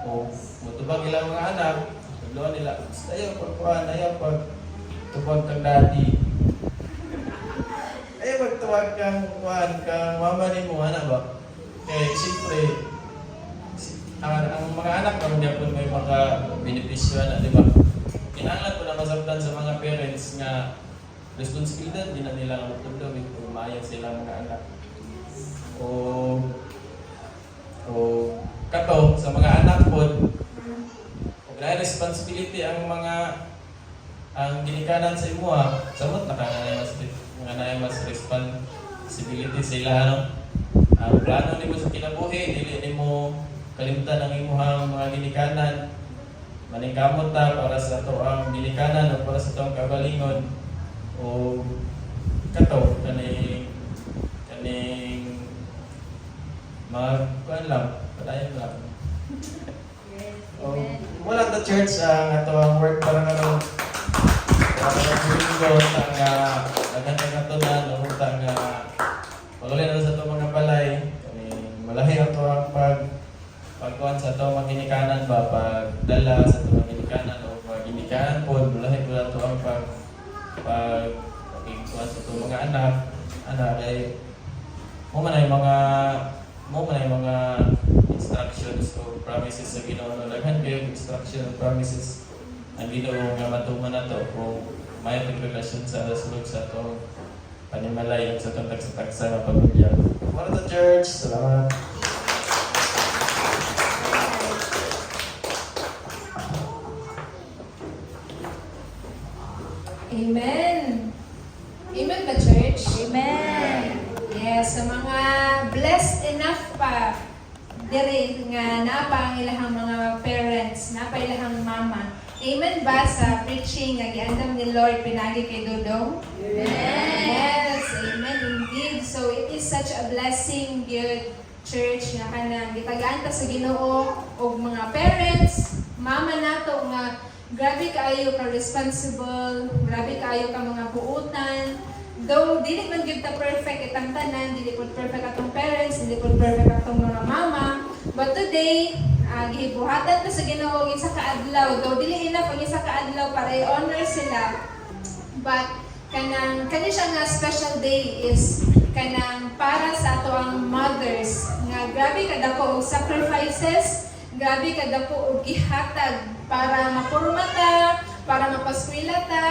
O mutubag ilang mga anak, tudloan nila ayaw pagkuhan, ayaw pag tubag kang daddy. Ayaw pagtuwag kang kuhan kang mama ni mo, ana ba? Kaya siyempre ang mga anak naman niya po may maka-benepisyo na, di ba? Kinahanglan po na masabtan sa mga parents nga responsibilidad din na nila ang matundog kung maayag sila mga anak. O kato sa mga anak po, na responsibility ang ginikanan sa imo samot na kanay mas responsibility sa ila ang plano nimo sa kinabuhi dili nimo kalimtan ang imuhang mga ginikanan maningkamot ta para sa ato ang ginikanan o para sa atong kagalingon o kato kaning kuan lang padayon lang. Wala ta church ang ato ang work para nga nagantay na ito na nurutang pagulay na sa ito mga balay malahi ato ang pagkuhan sa ito mga ginikanan ba pagdala sa ito mga ginikanan o mga ginikanan po malahi po ito ang pagkuhan sa ito mga anak ay mo man ay mga instructions o promises sa Ginoo daghan kayo instruction o promises ang Ginoo nga matuman nato kung may relasyon sa sulod sa atong panimalay at sa itong tagsa-tagsa na pagulya. Para sa church, salamat. Amen. Amen ba, church? Amen. Yes, sa mga blessed enough pa diri nga napa ang ilahang mga parents, napa ilahang mama. Amen ba sa preaching nga giandam ni Lord pinagi kay Dodong? Amen. Yes, amen indeed. So it is such a blessing, good church nga kanang gitaganta sa Ginoo og mga parents, mama nato nga grabe kaayo ka responsible, grabe kaayo ka mga buutan. Though dili man gyud ta perfect itang tanan, dili pud perfect atong parents, dili pud perfect atong mga mama, but today gibuhatan ta sa Ginoo isa ka adlaw, though dili enough ang isa ka adlaw para i-honor sila. But kani siya nga special day is kanang para sa ato ang mothers nga grabe kadako og sacrifices, grabe kadako og gihatag para mapurma ta, para mapaskwela ta,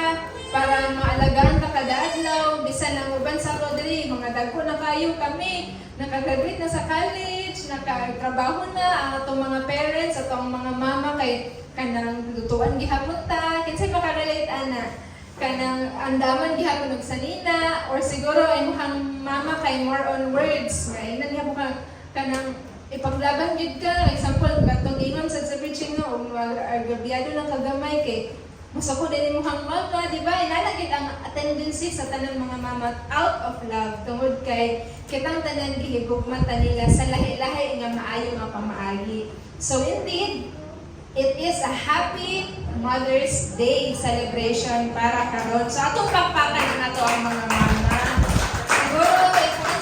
para maalagaan ka kada adlaw. Bisan ang uban sa Rodri, mga dagko na kayo kami, nakagraduate na sa college, nakatrabaho na ang atong mga parents, atong mga mama kay kanang lutuan gihapon ta. Kinsay makarelate ana? kanang andaman gihapon og sanina or siguro imong mama kay more on words nga inan gihapon ka kanang ipaglaban gyud ka, example katong ingon sa preaching no agabiyado lang kagamay kay masako din imong mama, di ba? Inana gid ang tendency sa tanan mga mama out of love tungod kay kitang tanan gihigugmata nila sa lahi-lahi nga maayo nga pamaagi. So indeed, it is a happy Mother's Day celebration para karon. So atong pakpakan na to ang mga mama.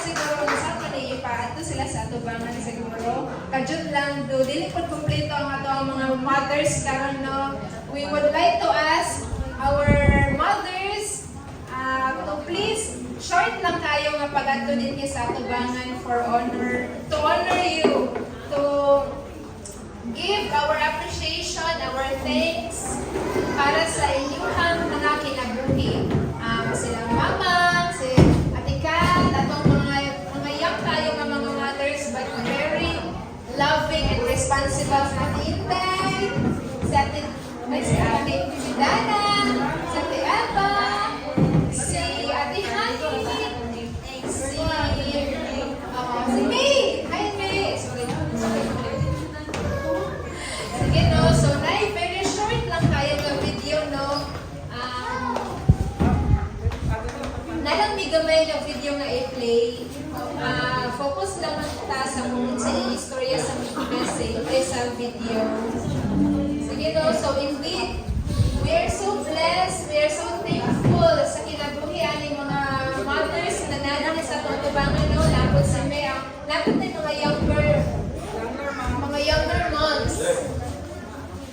Siguro sa kanila ipaato sila sa atubangan siguro. Kajud lang do dili pod kompleto ang ato ang mga mothers karon no. We would like to ask our mothers to please short lang kayo nga pag-adto din sa atubangan for honor to honor you to give our appreciation, our thanks para sa inyong mga kinabuhi. Silang mama, si Ate Kat, atong mga young tayo nga mga mothers but very loving and responsible sa Ate Intay, si Ate Dana, si Ate Eva, si Ate Honey, si May. Hi May! Sorry. Sige no, so very short lang kayo ng video no. Nalang may gamay ng video nga i-play. Focus lang ta sa istorya sa message sa video. Sige no, so indeed, we are so blessed, we are so thankful sa kinabuhi aning mga mothers na nanay sa tutubangan no, lapot sa may lapot na mga younger moms.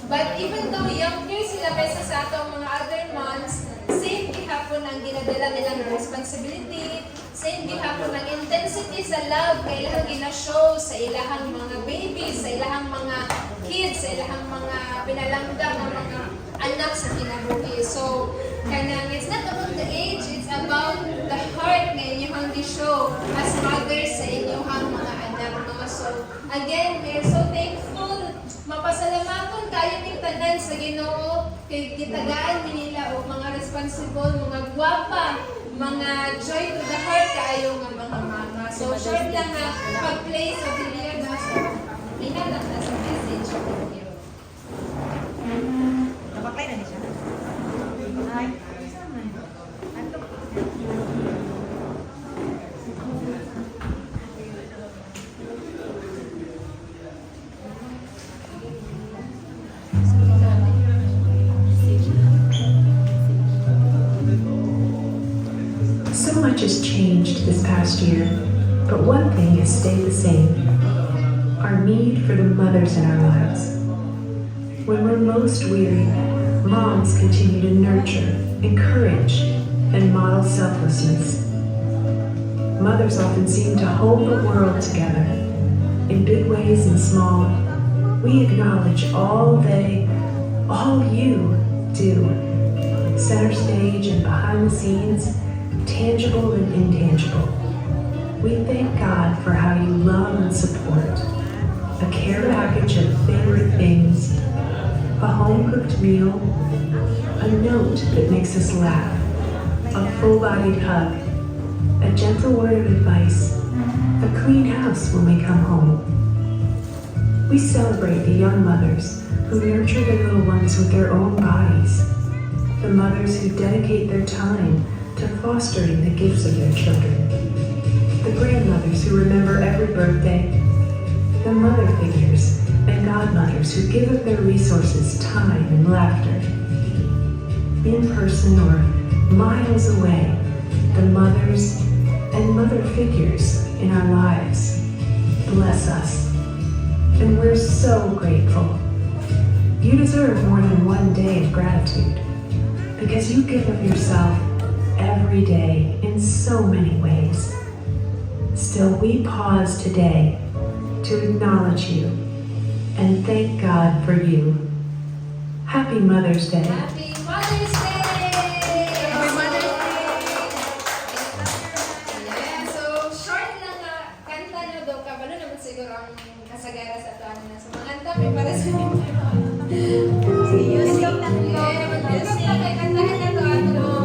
But even though younger sila kaysa sa atong mga other moms, same gihapon ang ginadala nilang responsibility, same gihapon ang intensity sa love kay ilang gina-show sa ilahang mga babies, sa ilahang mga kids, sa ilahang mga pinalangga ng mga anak sa kinabuhi. So, kanang it's not about the age, it's about the heart na inyong gi-show as mothers sa inyong mga anak. No? So, again, we are so thankful. Mapasalamaton kayo ng tanan sa Ginoo kay gitagaan nila o mga responsible, mga gwapa, mga joy to the heart kaayo nga mga mama. So short lang na pag-play sa video na sa inalang na sa message sa video. Napaklay na siya. Ay. So much has changed this past year, but one thing has stayed the same: our need for the mothers in our lives. When we're most weary, moms continue to nurture, encourage, and model selflessness. Mothers often seem to hold the world together. In big ways and small, we acknowledge all you do, center stage and behind the scenes, tangible and intangible. We thank God for how you love and support. A care package of favorite things, a home-cooked meal, a note that makes us laugh, a full-bodied hug, a gentle word of advice, a clean house when we come home. We celebrate the young mothers who nurture their little ones with their own bodies, the mothers who dedicate their time to fostering the gifts of their children, the grandmothers who remember every birthday, the mother figures and godmothers who give of their resources, time, and laughter. In person or miles away, the mothers and mother figures in our lives bless us, and we're so grateful. You deserve more than one day of gratitude, because you give of yourself every day in so many ways. Still, we pause today to acknowledge you and thank God for you. Happy Mother's Day. Happy Mother's Day! Happy Mother's Day! Yeah, so short lang nga, kanta nyo daw ka, balo naman siguro ang kasagara sa ito na sa mga kanta, may para sa inyo. Music lang. Yeah, mag-music. Kantahan na to,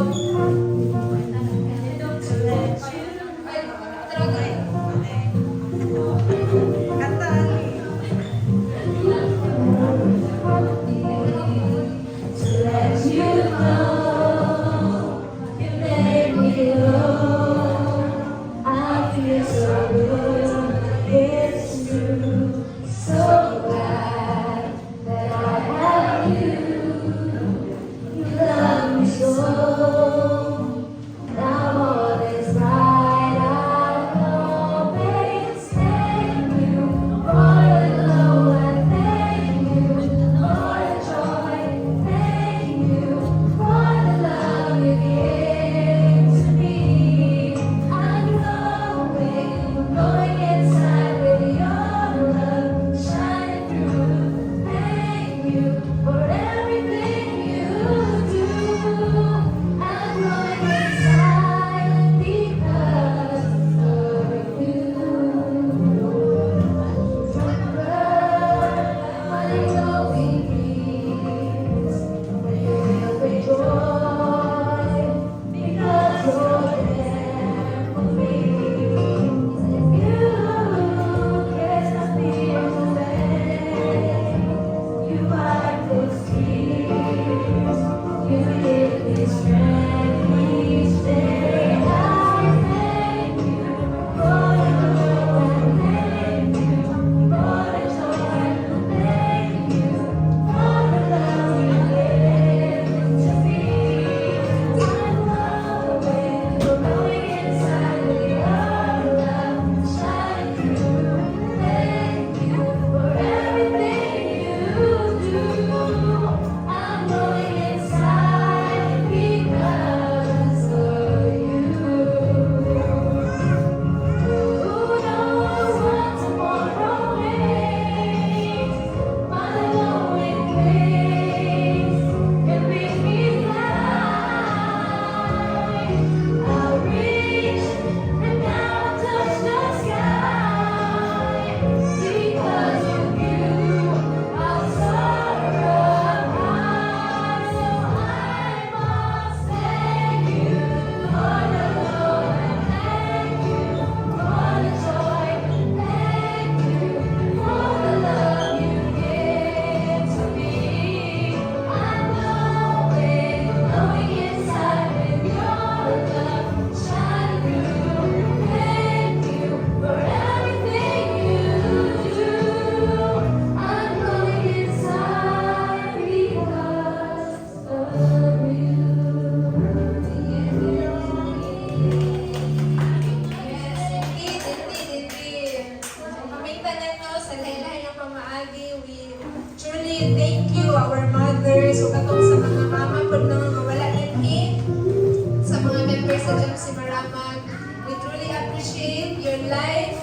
change your life,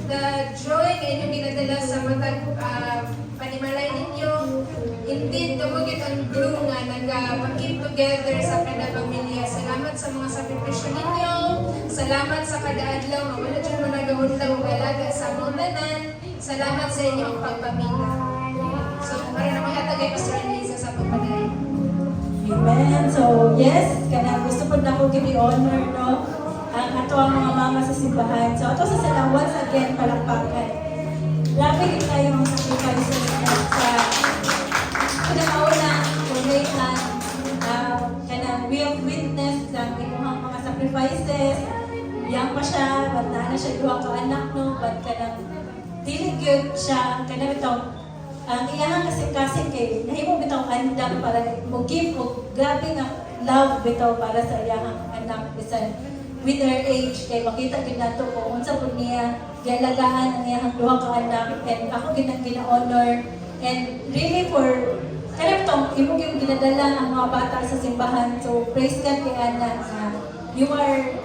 the joy nga inyong ginadala sa matag panimalay ninyo. Indeed, dumugit ang glue nga nag-keep together sa kada pamilya. Salamat sa mga sakripisyo ninyo. Salamat sa kada adlaw nga wala dyan mo nagahundaw galaga sa among tanan. Salamat sa inyong pagpamilya. So, para na maghatagay Pastor Elisa sa pagpadayon. Amen. So, yes, kana gusto po na ko give you honor, no? Ang ato ang mga mama sa simbahan. So, ato sa sila, once again, palakpakan. Grabe din tayong sacrifices sa pinakauna, kumayhan, kana we have witnessed ang inyong mga sacrifices. Yang pa siya, ba't na siya duha ka anak, no? Ba't kanang dili gyud siya, kana itong ang iyang kasing-kasing kay nahimo bitaw andam para mo give og grabe nga love bitaw para sa iyang anak bisan with her age kay makita gid nato kung unsa pud niya gialagaan ang iyang duha ka anak and ako gina-honor and really for kaya tong imo gyud ginadala ang mga bata sa simbahan. So praise God kay Ana you are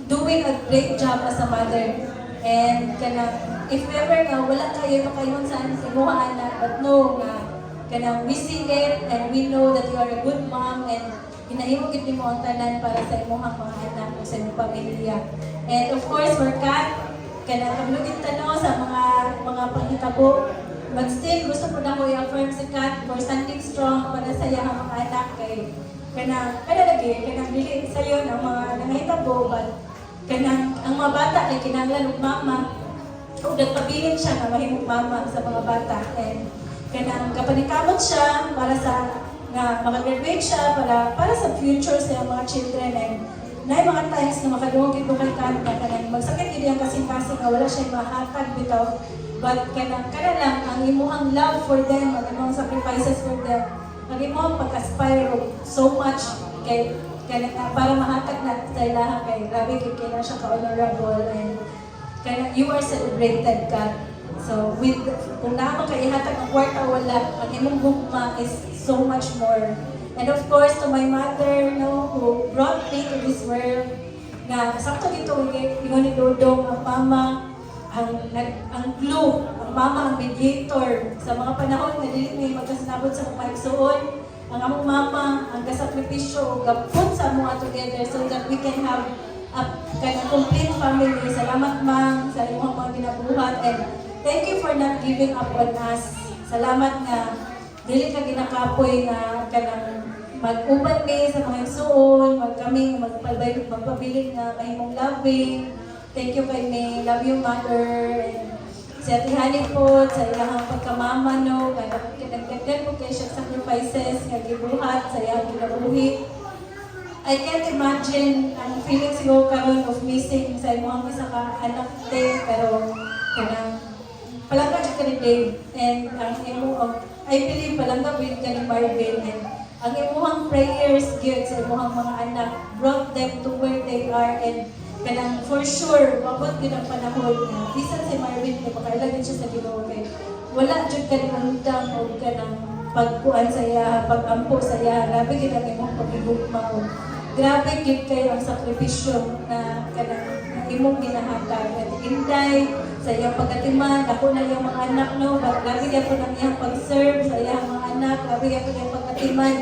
doing a great job as a mother and kana if ever nga wala kayo makayon sa inyong anak, but know nga kanang we see it and we know that you are a good mom and hinahimo gid nimo ang tanan para sa imong mga anak o sa imong pamilya. And of course, for Kat, kanang kamlugit tanaw sa mga panghitabo, but still gusto ko na ko i-affirm si Kat for standing strong para sa iyang mga anak kay kanang lagi kanang dili sayo ng mga nangahitabo, but kanang ang mga bata ay kinahanglan og mama o nagpabilin siya na mahimong mama sa mga bata and kanang kapanikamot siya para sa nga makagraduate siya para sa future sa mga children and na mga times na makadungog ito kay Kat na kanang magsakit gid ang kasing-kasing nga wala siya mahatag bitaw but kanang lang ang imuhang love for them ang imong sacrifices for them ang imong pag-aspire so much kay kanang para mahatag na sa ilaha kay grabe kay na siya ka-honorable and kaya you are celebrated, God. So, kung naman kayo ihatag ng kwarta wala, ang imong bukma is so much more. And of course, to my mother, no, who brought me to this world, na sakto dito, ingon ni Dodong, ang mama, ang glue, ang mama, ang mediator, sa mga panahon na dili may magkasinabot sa mga igsuon, ang among mama, ang kasakripisyo, gapon sa mga together so that we can have a complete family. Salamat ma'am sa inyong mga ginabuhat and thank you for not giving up on us. Salamat nga dili ka ginakapoy nga kanang mag-uban mi sa mga igsuon, kami magpabiling nga mahimong loving. Thank you kay me. Love you mother. And si Ate Hani po sa iyang pagkamama no, nagdagdag po kayo siya sacrifices nga gibuhat sa iyang ginabuhi. I can't imagine ang feeling siguro karon of missing sa imong isa ka anak te pero kanang palangga jud ka ni Dave and ang imo I believe palangga with ka ni Marvin and ang imong prayers gyud sa imong mga anak brought them to where they are and kanang for sure mabot gyud ang panahon na bisan si Marvin kay makailan siya sa Ginoo kay wala jud ka ni undang o kanang pagkuan sa iya pagampo sa iya grabe gyud ang imong pagigugma grabe gid kayo ang sakripisyo na kanang imong ginahatag at inday sa iyang pagkatiman ako na iyang mga anak no but grabe gyud ang iyang pag-serve sa iyang mga anak grabe gyud ang pagkatiman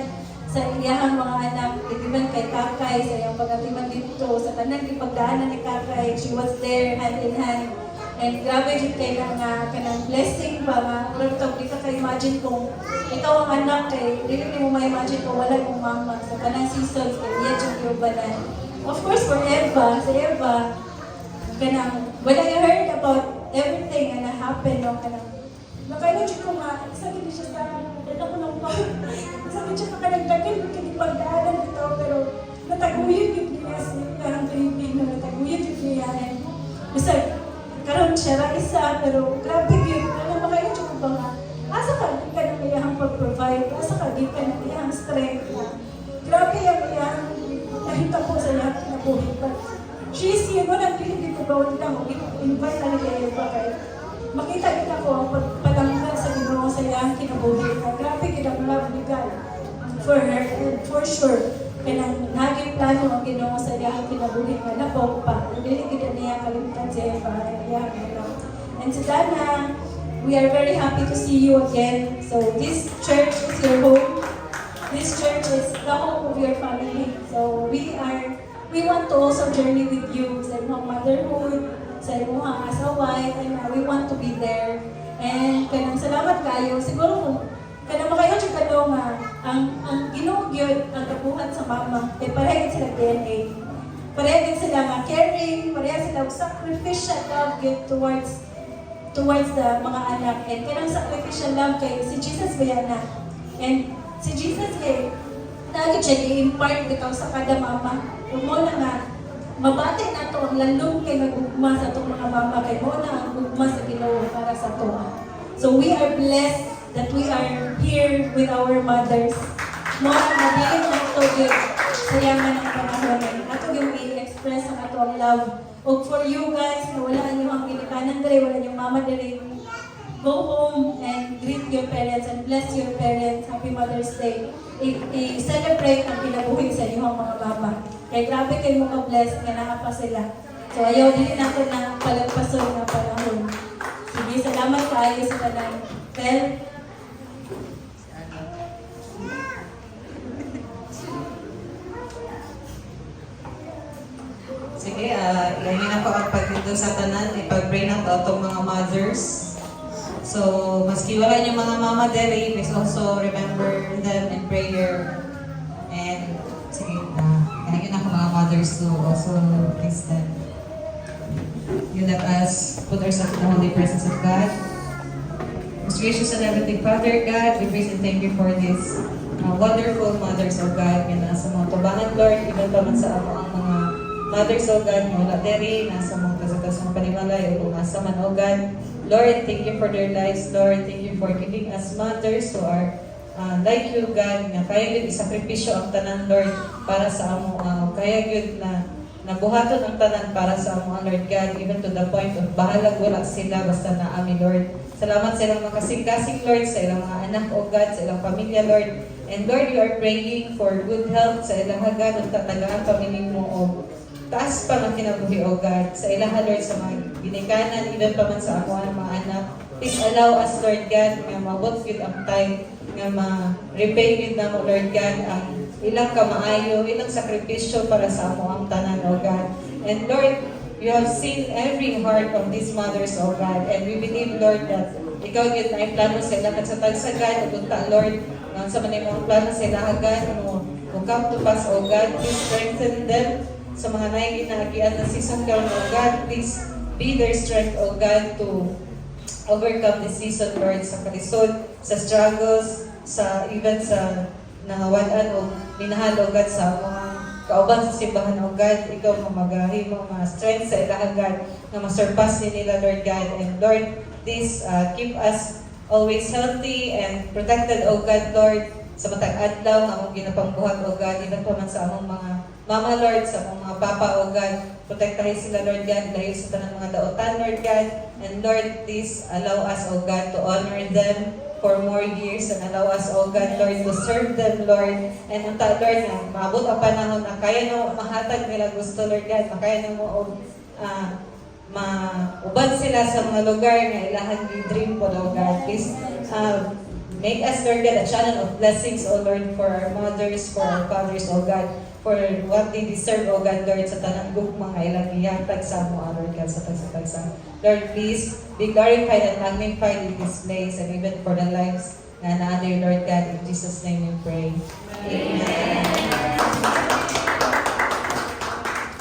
sa iyang mga anak ibiman kay Kakay sa iyang pagkatiman dito sa tanang gipagdaanan ni Kakay she was there hand in hand and grabe gid kay nga kanang blessing pa nga pero di ka imagine kung ikaw ang anak kay dili mo ma-imagine kung wala yung mama sa kanang seasons kay iya jud yung banan. Of course for Eva, sa Eva kanang when I heard about everything na happen no kanang nakaya jud ko nga isa gid siya sa dito ko nang isa gid siya kanang daghan kay pagdaanan dito pero nataguyod gid niya sa kanang baby na nataguyod gid niya and bisa karon siya ra isa pero grabe gyud ano makaya jud ko ba nga asa ka di ka na iyang pag-provide asa ka di ka na iyang strength grabe ang iyang nakita ko sa iyang kinabuhi but she's here mo na pili dito gawin lang invite na niya ba kay makita kita ko ang pagpalanggan sa Ginoo sa iyang kinabuhi grabe gyud ang love ni God for her and for sure kanang naging plano ang Ginoo sa iyang kinabuhi nga nabaw pa dili gyud niya And to Dana, we are very happy to see you again. So this church is your home. This church is the home of your family. So we want to also journey with you sa imong motherhood, sa imong as a wife, and we want to be there. And kanang salamat kayo. Siguro kung kanang makayo siya kadto nga ang Ginoo gyud ang kabuhat sa mama, kay pareha sila DNA. Pareha sila nga caring, pareha sila sacrificial love gyud towards the mga anak. And kanang sacrificial love kay si Jesus bayana. And si Jesus kay lagi siya i-impart dito sa kada mama. Kung mo na nga, mabati na to ang landong kay nagugma sa itong mga mama, kay mo na ang gugma sa Ginoo para sa to. So we are blessed that we are here with our mothers. Mo ang mabilin na ito yun sa yaman ng panahon. Ato yung i-express ang ato ang love. O for you guys, na wala niyo ang ginikanan dere, wala niyong mama dere, go home and greet your parents and bless your parents. Happy Mother's Day. I-celebrate ang pinabuhin sa inyong mga mama. Kaya grabe kayo mo ka-bless nga nakapa sila. So ayaw din natin na palagpason na panahon. Sige, salamat kayo sa kanang. Well, sige, ilahin ako ang pagdito sa tanan, ipag-pray na to itong mga mothers. So, maski wala yung mga mama dere, please also remember them in prayer. And, sige, ilahin ako mga mothers to also please them. You let us put ourselves in the holy presence of God. Most gracious and everything, Father God, we praise and thank you for this wonderful mothers of God. Yan nasa mga tubangan, Lord, even pa man sa ang mga mothers of God, nga wala dere, nasa mga kasakasang panimalay, o kung nasa man, O God. Lord, thank you for their lives, Lord. Thank you for giving us mothers who are like you, God, nga kaya yun isakripisyo ang tanan, Lord, para sa amo, kaya yun na nabuhaton ang tanan para sa amo, Lord God, even to the point of bahalag wala sila, basta na amin, Lord. Salamat sa ilang makasing-kasing, Lord, sa ilang mga anak, O God, sa ilang pamilya, Lord. And Lord, you are praying for good health sa ilang hagad, at tatagaan pamilya mo, O taas pa ng kinabuhi, O God, sa ilaha, Lord, sa mga ginikanan, even pa man sa ako ng mga anak. Please allow us, Lord God, nga mabot yun ang time, nga ma-repay yun na mo, Lord God, ang ilang kamaayo, ilang sakripisyo para sa amo ang tanan, O God. And Lord, you have seen every heart of these mothers, O God, and we believe, Lord, that ikaw yun na plano sa ilang at sa tagsagad, o punta, Lord, nga sa manay mga plano sa ilang agad, o come to pass, O God, please strengthen them sa mga naiginagian na season gown, O God, please be their strength, O God, to overcome this season, Lord, sa kalisod, sa struggles, sa even sa nangawalan o minahal, O God, sa mga kauban sa simbahan, O God, ikaw mamagahi mo mga strength sa ilahan, God, na masurpass din nila, Lord God. And Lord, please keep us always healthy and protected, O God, Lord, sa matag adlaw nga among ginapangbuhat, O God, even pa man sa among mga mama, Lord, sa among mga papa, O God, protektahin sila, Lord God, dahil sa tanang mga daotan, Lord God. And Lord, please allow us, O God, to honor them for more years and allow us, O God, Lord, to serve them, Lord. And unta, Lord, na maabot ang panahon na kaya na mahatag nila gusto, Lord God, makaya na mo maubad sila sa mga lugar na ilahan yung dream po, O God. Please make us, Lord God, a channel of blessings, O Lord, for our mothers, for our fathers, O God, for what they deserve, O God, Lord, sa tanang gugma nga ilang ihatag sa mo, Lord God, sa tagsa. Lord, please be glorified and magnified in this place and even for the lives na natin, Lord God. In Jesus' name we pray. Amen.